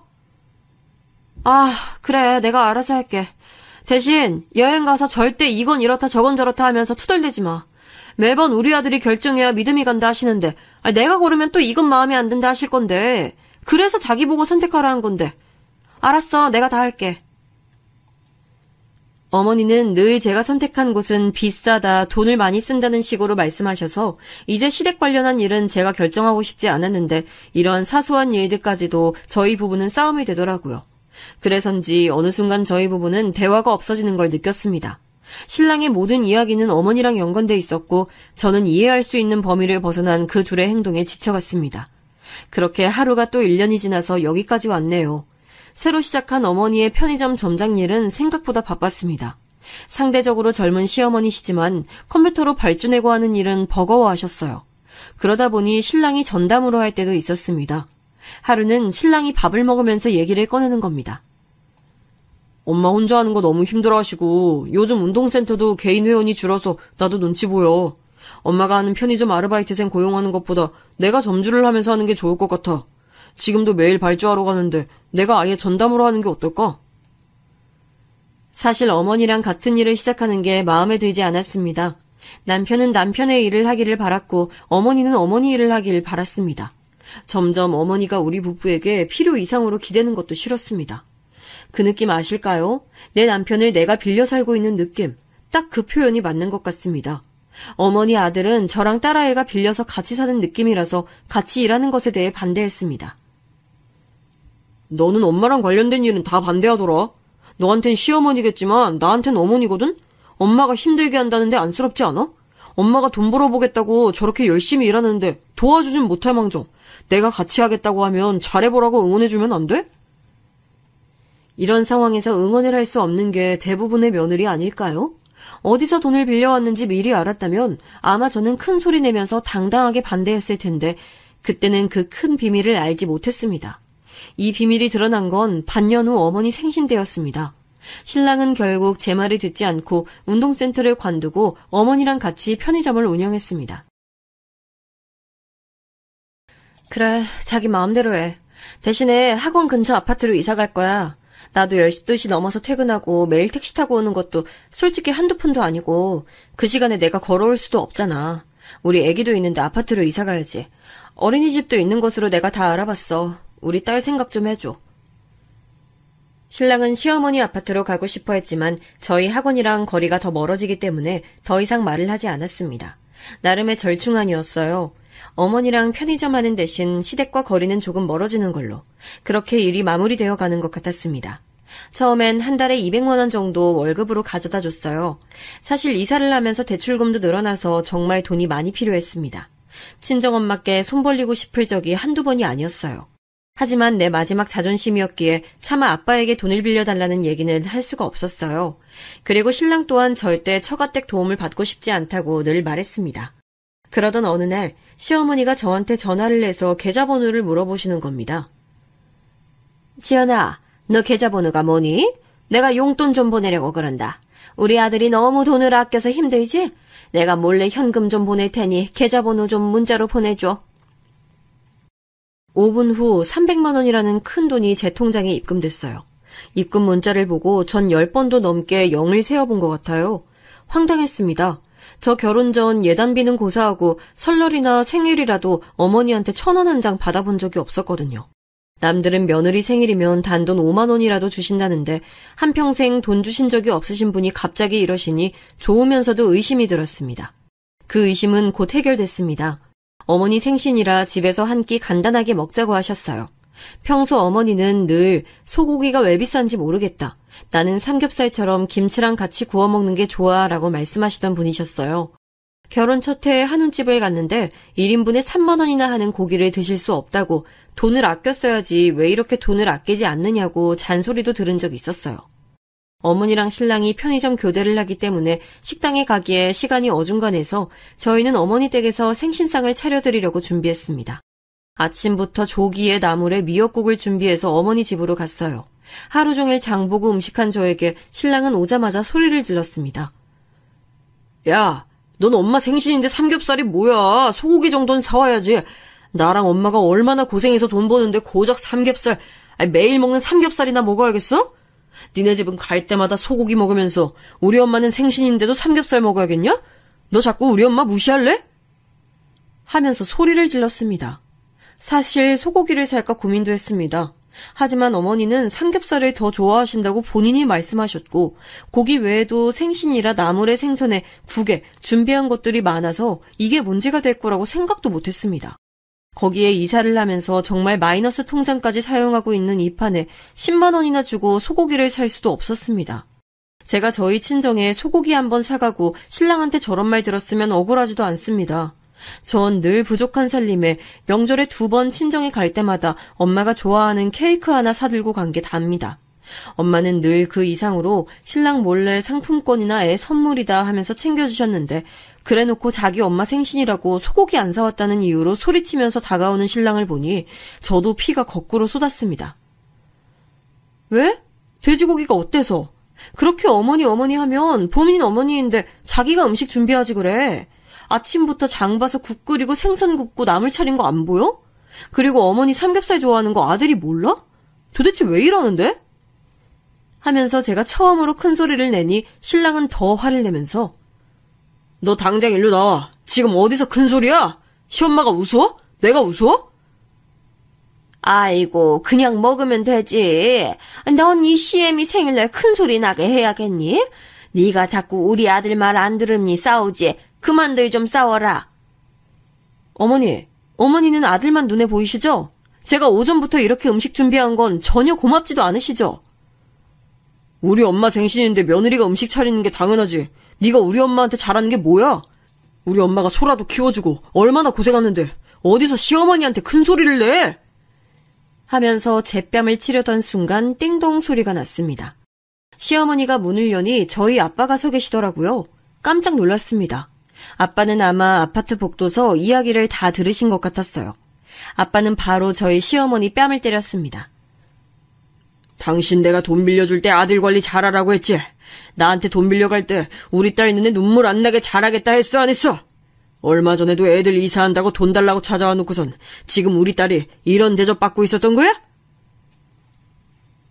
아, 그래. 내가 알아서 할게. 대신 여행 가서 절대 이건 이렇다 저건 저렇다 하면서 투덜대지 마. 매번 우리 아들이 결정해야 믿음이 간다 하시는데 내가 고르면 또 이건 마음에 안 든다 하실 건데 그래서 자기 보고 선택하라 한 건데. 알았어. 내가 다 할게. 어머니는 늘 제가 선택한 곳은 비싸다, 돈을 많이 쓴다는 식으로 말씀하셔서 이제 시댁 관련한 일은 제가 결정하고 싶지 않았는데 이런 사소한 일들까지도 저희 부부는 싸움이 되더라고요. 그래서인지 어느 순간 저희 부부는 대화가 없어지는 걸 느꼈습니다. 신랑의 모든 이야기는 어머니랑 연관돼 있었고 저는 이해할 수 있는 범위를 벗어난 그 둘의 행동에 지쳐갔습니다. 그렇게 하루가 또 1년이 지나서 여기까지 왔네요. 새로 시작한 어머니의 편의점 점장 일은 생각보다 바빴습니다. 상대적으로 젊은 시어머니시지만 컴퓨터로 발주내고 하는 일은 버거워하셨어요. 그러다 보니 신랑이 전담으로 할 때도 있었습니다. 하루는 신랑이 밥을 먹으면서 얘기를 꺼내는 겁니다. 엄마 혼자 하는 거 너무 힘들어하시고 요즘 운동센터도 개인 회원이 줄어서 나도 눈치 보여. 엄마가 하는 편의점 아르바이트생 고용하는 것보다 내가 점주를 하면서 하는 게 좋을 것 같아. 지금도 매일 발주하러 가는데 내가 아예 전담으로 하는 게 어떨까? 사실 어머니랑 같은 일을 시작하는 게 마음에 들지 않았습니다. 남편은 남편의 일을 하기를 바랐고 어머니는 어머니 일을 하기를 바랐습니다. 점점 어머니가 우리 부부에게 필요 이상으로 기대는 것도 싫었습니다. 그 느낌 아실까요? 내 남편을 내가 빌려 살고 있는 느낌. 딱 그 표현이 맞는 것 같습니다. 어머니 아들은 저랑 딸아이가 빌려서 같이 사는 느낌이라서 같이 일하는 것에 대해 반대했습니다. 너는 엄마랑 관련된 일은 다 반대하더라. 너한텐 시어머니겠지만 나한텐 어머니거든? 엄마가 힘들게 한다는데 안쓰럽지 않아? 엄마가 돈 벌어보겠다고 저렇게 열심히 일하는데 도와주진 못할 망정. 내가 같이 하겠다고 하면 잘해보라고 응원해주면 안 돼? 이런 상황에서 응원을 할 수 없는 게 대부분의 며느리 아닐까요? 어디서 돈을 빌려왔는지 미리 알았다면 아마 저는 큰 소리 내면서 당당하게 반대했을 텐데 그때는 그 큰 비밀을 알지 못했습니다. 이 비밀이 드러난 건 반년 후 어머니 생신 때였습니다. 신랑은 결국 제 말을 듣지 않고 운동센터를 관두고 어머니랑 같이 편의점을 운영했습니다. 그래, 자기 마음대로 해. 대신에 학원 근처 아파트로 이사 갈 거야. 나도 12시 넘어서 퇴근하고 매일 택시 타고 오는 것도 솔직히 한두 푼도 아니고 그 시간에 내가 걸어올 수도 없잖아. 우리 애기도 있는데 아파트로 이사 가야지. 어린이집도 있는 곳으로 내가 다 알아봤어. 우리 딸 생각 좀 해줘. 신랑은 시어머니 아파트로 가고 싶어 했지만 저희 학원이랑 거리가 더 멀어지기 때문에 더 이상 말을 하지 않았습니다. 나름의 절충안이었어요. 어머니랑 편의점 하는 대신 시댁과 거리는 조금 멀어지는 걸로. 그렇게 일이 마무리되어 가는 것 같았습니다. 처음엔 한 달에 200만 원 정도 월급으로 가져다 줬어요. 사실 이사를 하면서 대출금도 늘어나서 정말 돈이 많이 필요했습니다. 친정엄마께 손 벌리고 싶을 적이 한두 번이 아니었어요. 하지만 내 마지막 자존심이었기에 차마 아빠에게 돈을 빌려달라는 얘기는 할 수가 없었어요. 그리고 신랑 또한 절대 처가댁 도움을 받고 싶지 않다고 늘 말했습니다. 그러던 어느 날 시어머니가 저한테 전화를 해서 계좌번호를 물어보시는 겁니다. 지연아, 너 계좌번호가 뭐니? 내가 용돈 좀 보내려고 그런다. 우리 아들이 너무 돈을 아껴서 힘들지? 내가 몰래 현금 좀 보낼 테니 계좌번호 좀 문자로 보내줘. 5분 후 300만 원이라는 큰 돈이 제 통장에 입금됐어요. 입금 문자를 보고 전 10번도 넘게 0을 세어본 것 같아요. 황당했습니다. 저 결혼 전 예단비는 고사하고 설날이나 생일이라도 어머니한테 1,000원 한 장 받아본 적이 없었거든요. 남들은 며느리 생일이면 단돈 5만 원이라도 주신다는데 한평생 돈 주신 적이 없으신 분이 갑자기 이러시니 좋으면서도 의심이 들었습니다. 그 의심은 곧 해결됐습니다. 어머니 생신이라 집에서 한 끼 간단하게 먹자고 하셨어요. 평소 어머니는 늘 소고기가 왜 비싼지 모르겠다. 나는 삼겹살처럼 김치랑 같이 구워 먹는 게 좋아 라고 말씀하시던 분이셨어요. 결혼 첫 해에 한우집을 갔는데 1인분에 3만 원이나 하는 고기를 드실 수 없다고 돈을 아껴 써야지 왜 이렇게 돈을 아끼지 않느냐고 잔소리도 들은 적이 있었어요. 어머니랑 신랑이 편의점 교대를 하기 때문에 식당에 가기에 시간이 어중간해서 저희는 어머니 댁에서 생신상을 차려드리려고 준비했습니다. 아침부터 조기에 나물에 미역국을 준비해서 어머니 집으로 갔어요. 하루 종일 장보고 음식한 저에게 신랑은 오자마자 소리를 질렀습니다. 야, 넌 엄마 생신인데 삼겹살이 뭐야? 소고기 정도는 사와야지. 나랑 엄마가 얼마나 고생해서 돈 버는데 고작 삼겹살, 매일 먹는 삼겹살이나 먹어야겠어? 니네 집은 갈 때마다 소고기 먹으면서 우리 엄마는 생신인데도 삼겹살 먹어야겠냐? 너 자꾸 우리 엄마 무시할래? 하면서 소리를 질렀습니다. 사실 소고기를 살까 고민도 했습니다. 하지만 어머니는 삼겹살을 더 좋아하신다고 본인이 말씀하셨고 고기 외에도 생신이라 나물에 생선에 국에 준비한 것들이 많아서 이게 문제가 될 거라고 생각도 못했습니다. 거기에 이사를 하면서 정말 마이너스 통장까지 사용하고 있는 이 판에 10만 원이나 주고 소고기를 살 수도 없었습니다. 제가 저희 친정에 소고기 한번 사가고 신랑한테 저런 말 들었으면 억울하지도 않습니다. 전 늘 부족한 살림에 명절에 2번 친정에 갈 때마다 엄마가 좋아하는 케이크 하나 사들고 간 게 답니다. 엄마는 늘 그 이상으로 신랑 몰래 상품권이나 애 선물이다 하면서 챙겨주셨는데 그래놓고 자기 엄마 생신이라고 소고기 안 사왔다는 이유로 소리치면서 다가오는 신랑을 보니 저도 피가 거꾸로 쏟았습니다. 왜? 돼지고기가 어때서? 그렇게 어머니 하면 본인 어머니인데 자기가 음식 준비하지 그래. 아침부터 장 봐서 국 끓이고 생선 굽고 나물 차린 거 안 보여? 그리고 어머니 삼겹살 좋아하는 거 아들이 몰라? 도대체 왜 이러는데? 하면서 제가 처음으로 큰 소리를 내니 신랑은 더 화를 내면서 너 당장 일로 나와. 지금 어디서 큰 소리야? 시엄마가 우스워? 내가 우스워? 아이고 그냥 먹으면 되지. 넌 이 시애미 생일날 큰 소리 나게 해야겠니? 네가 자꾸 우리 아들 말 안 들으니 싸우지. 그만들 좀 싸워라. 어머니는 아들만 눈에 보이시죠? 제가 오전부터 이렇게 음식 준비한 건 전혀 고맙지도 않으시죠? 우리 엄마 생신인데 며느리가 음식 차리는 게 당연하지. 네가 우리 엄마한테 잘하는 게 뭐야? 우리 엄마가 소라도 키워주고 얼마나 고생하는데 어디서 시어머니한테 큰 소리를 내? 하면서 제 뺨을 치려던 순간 띵동 소리가 났습니다. 시어머니가 문을 여니 저희 아빠가 서 계시더라고요. 깜짝 놀랐습니다. 아빠는 아마 아파트 복도서 이야기를 다 들으신 것 같았어요. 아빠는 바로 저희 시어머니 뺨을 때렸습니다. 당신 내가 돈 빌려줄 때 아들 관리 잘하라고 했지? 나한테 돈 빌려갈 때 우리 딸 눈에 눈물 안 나게 잘하겠다 했어 안 했어? 얼마 전에도 애들 이사한다고 돈 달라고 찾아와 놓고선 지금 우리 딸이 이런 대접 받고 있었던 거야?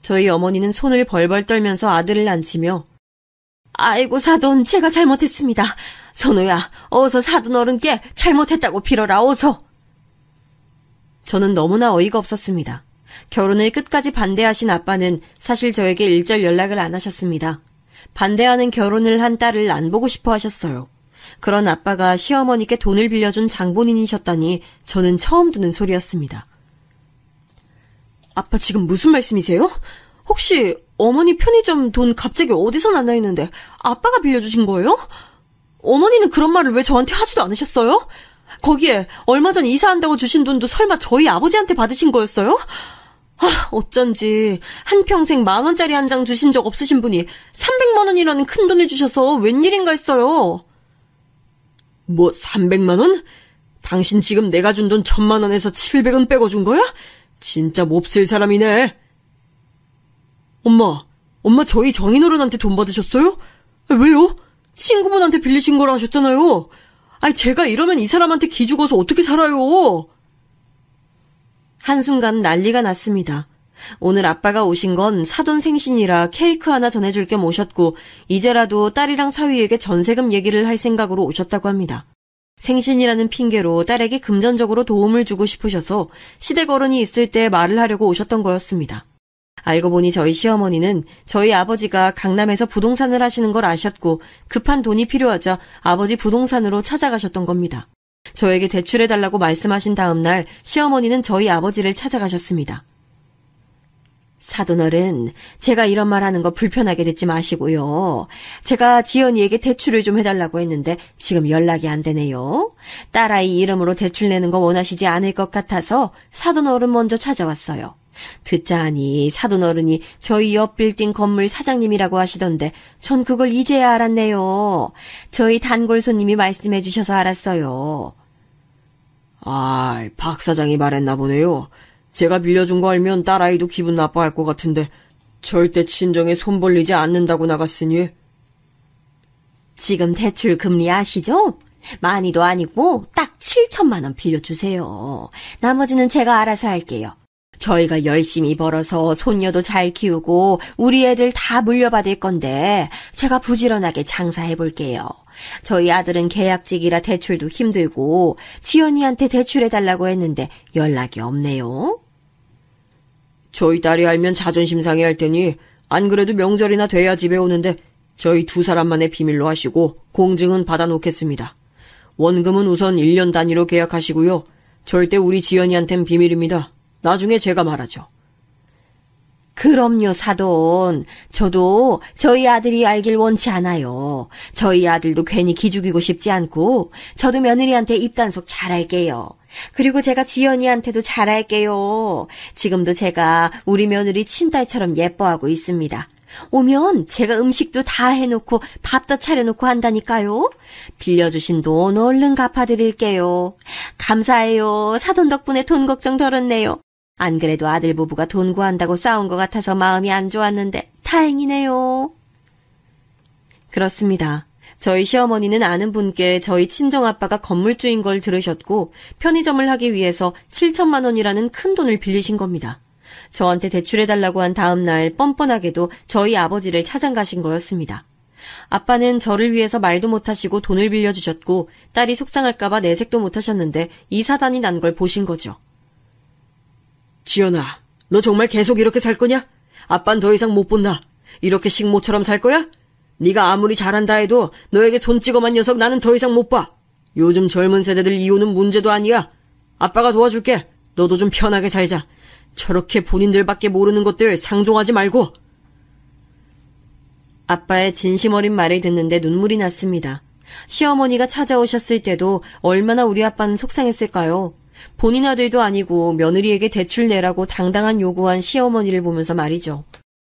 저희 어머니는 손을 벌벌 떨면서 아들을 앉히며 아이고 사돈 제가 잘못했습니다. 선우야 어서 사돈 어른께 잘못했다고 빌어라 어서. 저는 너무나 어이가 없었습니다. 결혼을 끝까지 반대하신 아빠는 사실 저에게 일절 연락을 안 하셨습니다. 반대하는 결혼을 한 딸을 안 보고 싶어 하셨어요. 그런 아빠가 시어머니께 돈을 빌려준 장본인이셨다니 저는 처음 듣는 소리였습니다. 아빠 지금 무슨 말씀이세요? 혹시 어머니 편의점 돈 갑자기 어디서 났나 했는데 아빠가 빌려주신 거예요? 어머니는 그런 말을 왜 저한테 하지도 않으셨어요? 거기에 얼마 전 이사한다고 주신 돈도 설마 저희 아버지한테 받으신 거였어요? 어쩐지 한평생 10,000원짜리 한 장 주신 적 없으신 분이 300만 원이라는 큰 돈을 주셔서 웬일인가 했어요. 뭐 300만 원? 당신 지금 내가 준 돈 1,000만 원에서 700은 빼고 준 거야? 진짜 몹쓸 사람이네. 엄마 저희 정인어른한테 돈 받으셨어요? 왜요? 친구분한테 빌리신 거라 하셨잖아요. 제가 이러면 이 사람한테 기죽어서 어떻게 살아요? 한순간 난리가 났습니다. 오늘 아빠가 오신 건 사돈 생신이라 케이크 하나 전해줄 겸 오셨고 이제라도 딸이랑 사위에게 전세금 얘기를 할 생각으로 오셨다고 합니다. 생신이라는 핑계로 딸에게 금전적으로 도움을 주고 싶으셔서 시댁 어른이 있을 때 말을 하려고 오셨던 거였습니다. 알고 보니 저희 시어머니는 저희 아버지가 강남에서 부동산을 하시는 걸 아셨고 급한 돈이 필요하자 아버지 부동산으로 찾아가셨던 겁니다. 저에게 대출해달라고 말씀하신 다음 날 시어머니는 저희 아버지를 찾아가셨습니다. 사돈어른, 제가 이런 말 하는 거 불편하게 듣지 마시고요. 제가 지연이에게 대출을 좀 해달라고 했는데 지금 연락이 안 되네요. 딸아이 이름으로 대출 내는 거 원하시지 않을 것 같아서 사돈어른 먼저 찾아왔어요. 듣자 하니 사돈어른이 저희 옆 빌딩 건물 사장님이라고 하시던데 전 그걸 이제야 알았네요. 저희 단골 손님이 말씀해 주셔서 알았어요. 박 사장이 말했나 보네요. 제가 빌려준 거 알면 딸아이도 기분 나빠할 것 같은데 절대 친정에 손 벌리지 않는다고 나갔으니. 지금 대출 금리 아시죠? 많이도 아니고 딱 7천만 원 빌려주세요. 나머지는 제가 알아서 할게요. 저희가 열심히 벌어서 손녀도 잘 키우고 우리 애들 다 물려받을 건데 제가 부지런하게 장사해볼게요. 저희 아들은 계약직이라 대출도 힘들고 지연이한테 대출해달라고 했는데 연락이 없네요. 저희 딸이 알면 자존심 상해할 테니 안 그래도 명절이나 돼야 집에 오는데 저희 두 사람만의 비밀로 하시고 공증은 받아놓겠습니다. 원금은 우선 1년 단위로 계약하시고요. 절대 우리 지연이한텐 비밀입니다. 나중에 제가 말하죠. 그럼요, 사돈. 저도 저희 아들이 알길 원치 않아요. 저희 아들도 괜히 기죽이고 싶지 않고 저도 며느리한테 입단속 잘할게요. 그리고 제가 지연이한테도 잘할게요. 지금도 제가 우리 며느리 친딸처럼 예뻐하고 있습니다. 오면 제가 음식도 다 해놓고 밥도 차려놓고 한다니까요. 빌려주신 돈 얼른 갚아드릴게요. 감사해요. 사돈 덕분에 돈 걱정 덜었네요. 안 그래도 아들 부부가 돈 구한다고 싸운 것 같아서 마음이 안 좋았는데 다행이네요. 그렇습니다. 저희 시어머니는 아는 분께 저희 친정아빠가 건물주인 걸 들으셨고 편의점을 하기 위해서 7천만 원이라는 큰 돈을 빌리신 겁니다. 저한테 대출해달라고 한 다음 날 뻔뻔하게도 저희 아버지를 찾아가신 거였습니다. 아빠는 저를 위해서 말도 못하시고 돈을 빌려주셨고 딸이 속상할까봐 내색도 못하셨는데 이 사단이 난 걸 보신 거죠. 지연아, 너 정말 계속 이렇게 살 거냐? 아빤 더 이상 못 본다. 이렇게 식모처럼 살 거야? 네가 아무리 잘한다 해도 너에게 손 찍어만 녀석 나는 더 이상 못 봐. 요즘 젊은 세대들 이혼은 문제도 아니야. 아빠가 도와줄게. 너도 좀 편하게 살자. 저렇게 본인들밖에 모르는 것들 상종하지 말고. 아빠의 진심 어린 말을 듣는데 눈물이 났습니다. 시어머니가 찾아오셨을 때도 얼마나 우리 아빠는 속상했을까요? 본인 아들도 아니고 며느리에게 대출 내라고 당당한 요구한 시어머니를 보면서 말이죠.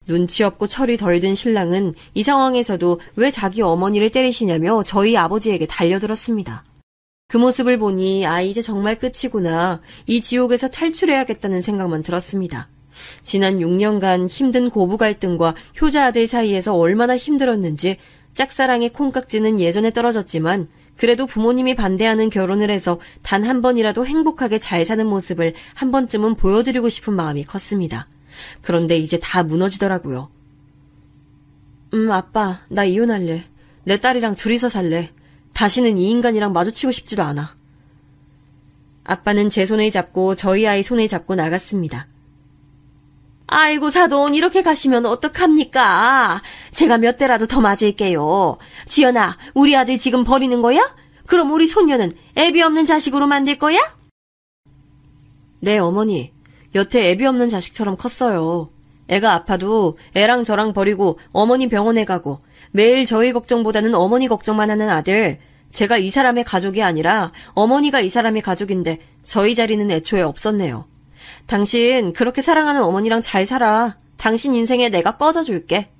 눈치 없고 철이 덜 든 신랑은 이 상황에서도 왜 자기 어머니를 때리시냐며 저희 아버지에게 달려들었습니다. 그 모습을 보니 이제 정말 끝이구나. 이 지옥에서 탈출해야겠다는 생각만 들었습니다. 지난 6년간 힘든 고부 갈등과 효자 아들 사이에서 얼마나 힘들었는지 짝사랑의 콩깍지는 예전에 떨어졌지만 그래도 부모님이 반대하는 결혼을 해서 단 한 번이라도 행복하게 잘 사는 모습을 한 번쯤은 보여드리고 싶은 마음이 컸습니다. 그런데 이제 다 무너지더라고요. 아빠, 나 이혼할래. 내 딸이랑 둘이서 살래. 다시는 이 인간이랑 마주치고 싶지도 않아. 아빠는 제 손을 잡고 저희 아이 손을 잡고 나갔습니다. 아이고 사돈, 이렇게 가시면 어떡합니까? 제가 몇 대라도 더 맞을게요. 지연아, 우리 아들 지금 버리는 거야? 그럼 우리 손녀는 애비 없는 자식으로 만들 거야? 네, 어머니. 여태 애비 없는 자식처럼 컸어요. 애가 아파도 애랑 저랑 버리고 어머니 병원에 가고 매일 저희 걱정보다는 어머니 걱정만 하는 아들. 제가 이 사람의 가족이 아니라 어머니가 이 사람의 가족인데 저희 자리는 애초에 없었네요. 당신 그렇게 사랑하는 어머니랑 잘 살아. 당신 인생에 내가 꺼져줄게.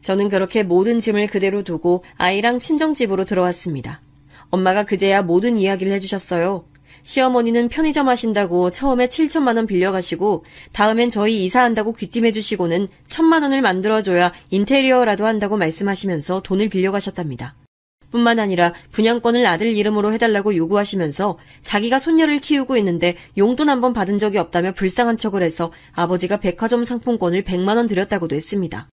저는 그렇게 모든 짐을 그대로 두고 아이랑 친정집으로 들어왔습니다. 엄마가 그제야 모든 이야기를 해주셨어요. 시어머니는 편의점 하신다고 처음에 7천만 원 빌려가시고 다음엔 저희 이사한다고 귀띔해주시고는 1,000만 원을 만들어줘야 인테리어라도 한다고 말씀하시면서 돈을 빌려가셨답니다. 뿐만 아니라 분양권을 아들 이름으로 해달라고 요구하시면서 자기가 손녀를 키우고 있는데 용돈 한 번 받은 적이 없다며 불쌍한 척을 해서 아버지가 백화점 상품권을 100만 원 드렸다고도 했습니다.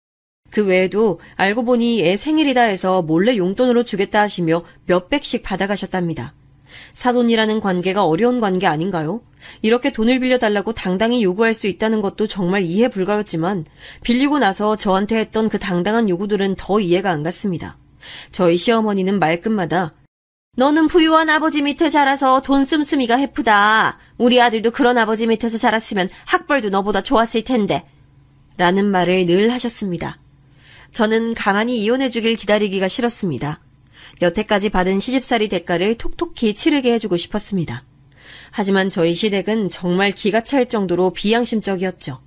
그 외에도 알고 보니 애 생일이다 해서 몰래 용돈으로 주겠다 하시며 몇백씩 받아가셨답니다. 사돈이라는 관계가 어려운 관계 아닌가요? 이렇게 돈을 빌려달라고 당당히 요구할 수 있다는 것도 정말 이해 불가였지만 빌리고 나서 저한테 했던 그 당당한 요구들은 더 이해가 안 갔습니다. 저희 시어머니는 말끝마다 너는 부유한 아버지 밑에 자라서 돈 씀씀이가 해프다. 우리 아들도 그런 아버지 밑에서 자랐으면 학벌도 너보다 좋았을 텐데 라는 말을 늘 하셨습니다. 저는 가만히 이혼해주길 기다리기가 싫었습니다. 여태까지 받은 시집살이 대가를 톡톡히 치르게 해주고 싶었습니다. 하지만 저희 시댁은 정말 기가 찰 정도로 비양심적이었죠.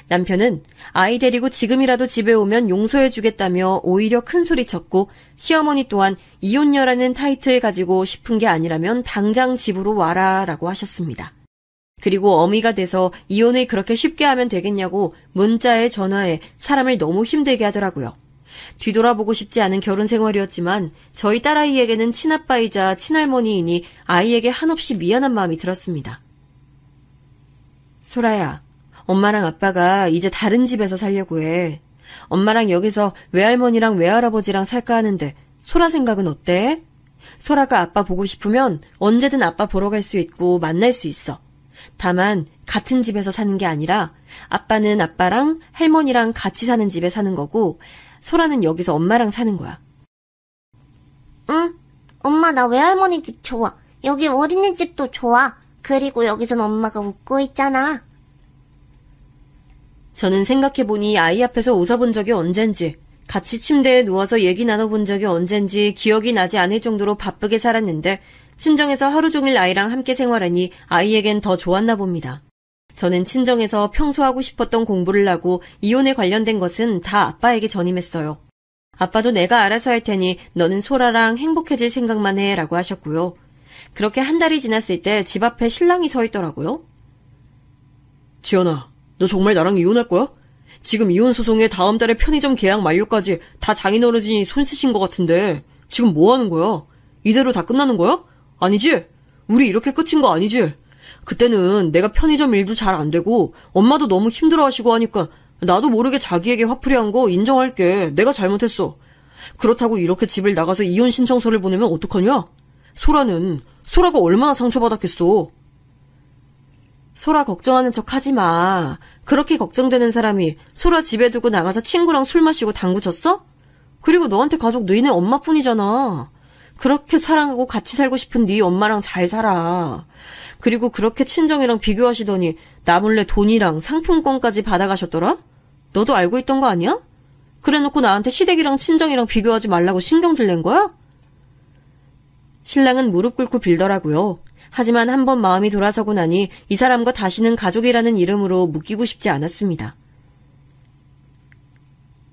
남편은 아이 데리고 지금이라도 집에 오면 용서해주겠다며 오히려 큰 소리 쳤고 시어머니 또한 이혼녀라는 타이틀 가지고 싶은 게 아니라면 당장 집으로 와라 라고 하셨습니다. 그리고 어미가 돼서 이혼을 그렇게 쉽게 하면 되겠냐고 문자에 전화에 사람을 너무 힘들게 하더라고요. 뒤돌아보고 싶지 않은 결혼 생활이었지만 저희 딸아이에게는 친아빠이자 친할머니이니 아이에게 한없이 미안한 마음이 들었습니다. 소라야, 엄마랑 아빠가 이제 다른 집에서 살려고 해. 엄마랑 여기서 외할머니랑 외할아버지랑 살까 하는데 소라 생각은 어때? 소라가 아빠 보고 싶으면 언제든 아빠 보러 갈 수 있고 만날 수 있어. 다만 같은 집에서 사는 게 아니라 아빠는 아빠랑 할머니랑 같이 사는 집에 사는 거고 소라는 여기서 엄마랑 사는 거야. 응, 엄마 나 외할머니 집 좋아. 여기 어린이집도 좋아. 그리고 여기선 엄마가 웃고 있잖아. 저는 생각해보니 아이 앞에서 웃어본 적이 언젠지, 같이 침대에 누워서 얘기 나눠본 적이 언젠지 기억이 나지 않을 정도로 바쁘게 살았는데 친정에서 하루 종일 아이랑 함께 생활하니 아이에겐 더 좋았나 봅니다. 저는 친정에서 평소 하고 싶었던 공부를 하고 이혼에 관련된 것은 다 아빠에게 전임했어요. 아빠도 내가 알아서 할 테니 너는 소라랑 행복해질 생각만 해 라고 하셨고요. 그렇게 한 달이 지났을 때 집 앞에 신랑이 서 있더라고요. 지연아, 너 정말 나랑 이혼할 거야? 지금 이혼 소송에 다음 달에 편의점 계약 만료까지 다 장인어른이 손 쓰신 것 같은데 지금 뭐 하는 거야? 이대로 다 끝나는 거야? 아니지? 우리 이렇게 끝인 거 아니지? 그때는 내가 편의점 일도 잘 안 되고 엄마도 너무 힘들어하시고 하니까 나도 모르게 자기에게 화풀이한 거 인정할게. 내가 잘못했어. 그렇다고 이렇게 집을 나가서 이혼 신청서를 보내면 어떡하냐? 소라가 얼마나 상처받았겠어. 소라 걱정하는 척 하지 마. 그렇게 걱정되는 사람이 소라 집에 두고 나가서 친구랑 술 마시고 당구 쳤어? 그리고 너한테 가족 너희네 엄마뿐이잖아. 그렇게 사랑하고 같이 살고 싶은 네 엄마랑 잘 살아. 그리고 그렇게 친정이랑 비교하시더니 나 몰래 돈이랑 상품권까지 받아가셨더라? 너도 알고 있던 거 아니야? 그래놓고 나한테 시댁이랑 친정이랑 비교하지 말라고 신경질 낸 거야? 신랑은 무릎 꿇고 빌더라고요. 하지만 한번 마음이 돌아서고 나니 이 사람과 다시는 가족이라는 이름으로 묶이고 싶지 않았습니다.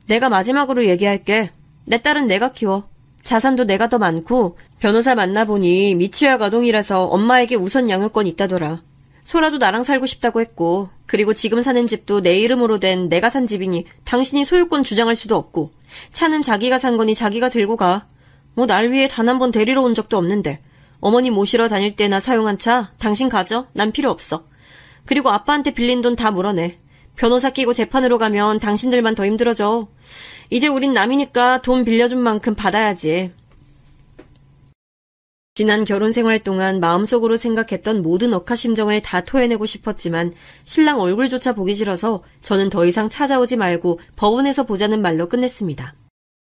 내가 마지막으로 얘기할게. 내 딸은 내가 키워. 자산도 내가 더 많고 변호사 만나보니 미취학 아동이라서 엄마에게 우선 양육권 있다더라. 소라도 나랑 살고 싶다고 했고 그리고 지금 사는 집도 내 이름으로 된 내가 산 집이니 당신이 소유권 주장할 수도 없고 차는 자기가 산 거니 자기가 들고 가. 뭐 날 위해 단 한 번 데리러 온 적도 없는데 어머니 모시러 다닐 때나 사용한 차 당신 가져. 난 필요 없어. 그리고 아빠한테 빌린 돈 다 물어내. 변호사 끼고 재판으로 가면 당신들만 더 힘들어져. 이제 우린 남이니까 돈 빌려준 만큼 받아야지. 지난 결혼 생활 동안 마음속으로 생각했던 모든 억하심정을 다 토해내고 싶었지만 신랑 얼굴조차 보기 싫어서 저는 더 이상 찾아오지 말고 법원에서 보자는 말로 끝냈습니다.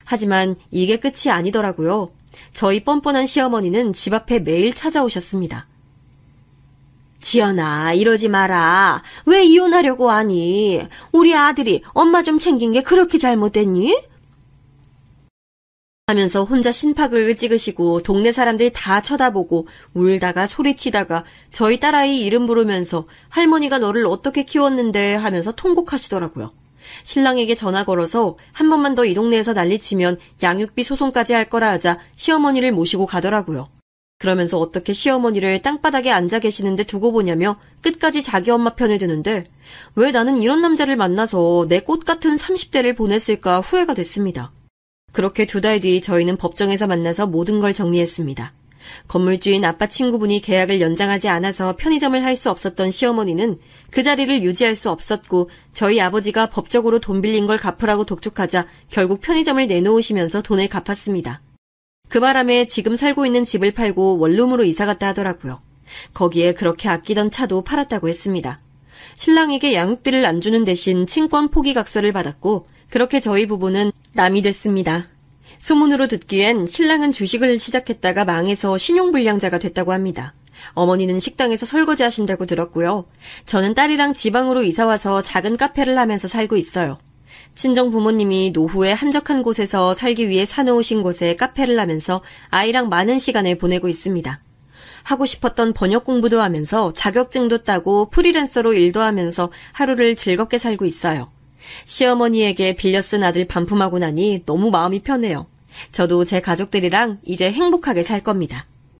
하지만 이게 끝이 아니더라고요. 저희 뻔뻔한 시어머니는 집 앞에 매일 찾아오셨습니다. 지연아, 이러지 마라. 왜 이혼하려고 하니? 우리 아들이 엄마 좀 챙긴 게 그렇게 잘못됐니? 하면서 혼자 심박을 찍으시고 동네 사람들 다 쳐다보고 울다가 소리치다가 저희 딸아이 이름 부르면서 할머니가 너를 어떻게 키웠는데 하면서 통곡하시더라고요. 신랑에게 전화 걸어서 한 번만 더 이 동네에서 난리치면 양육비 소송까지 할 거라 하자 시어머니를 모시고 가더라고요. 그러면서 어떻게 시어머니를 땅바닥에 앉아 계시는데 두고 보냐며 끝까지 자기 엄마 편을 드는데 왜 나는 이런 남자를 만나서 내 꽃 같은 30대를 보냈을까 후회가 됐습니다. 그렇게 2달 뒤 저희는 법정에서 만나서 모든 걸 정리했습니다. 건물주인 아빠 친구분이 계약을 연장하지 않아서 편의점을 할 수 없었던 시어머니는 그 자리를 유지할 수 없었고 저희 아버지가 법적으로 돈 빌린 걸 갚으라고 독촉하자 결국 편의점을 내놓으시면서 돈을 갚았습니다. 그 바람에 지금 살고 있는 집을 팔고 원룸으로 이사갔다 하더라고요. 거기에 그렇게 아끼던 차도 팔았다고 했습니다. 신랑에게 양육비를 안 주는 대신 친권 포기각서를 받았고 그렇게 저희 부부는 남이 됐습니다. 소문으로 듣기엔 신랑은 주식을 시작했다가 망해서 신용불량자가 됐다고 합니다. 어머니는 식당에서 설거지 하신다고 들었고요. 저는 딸이랑 지방으로 이사와서 작은 카페를 하면서 살고 있어요. 친정 부모님이 노후에 한적한 곳에서 살기 위해 사놓으신 곳에 카페를 하면서 아이랑 많은 시간을 보내고 있습니다. 하고 싶었던 번역 공부도 하면서 자격증도 따고 프리랜서로 일도 하면서 하루를 즐겁게 살고 있어요. 시어머니에게 빌려 쓴 아들 반품하고 나니 너무 마음이 편해요. 저도 제 가족들이랑 이제 행복하게 살 겁니다.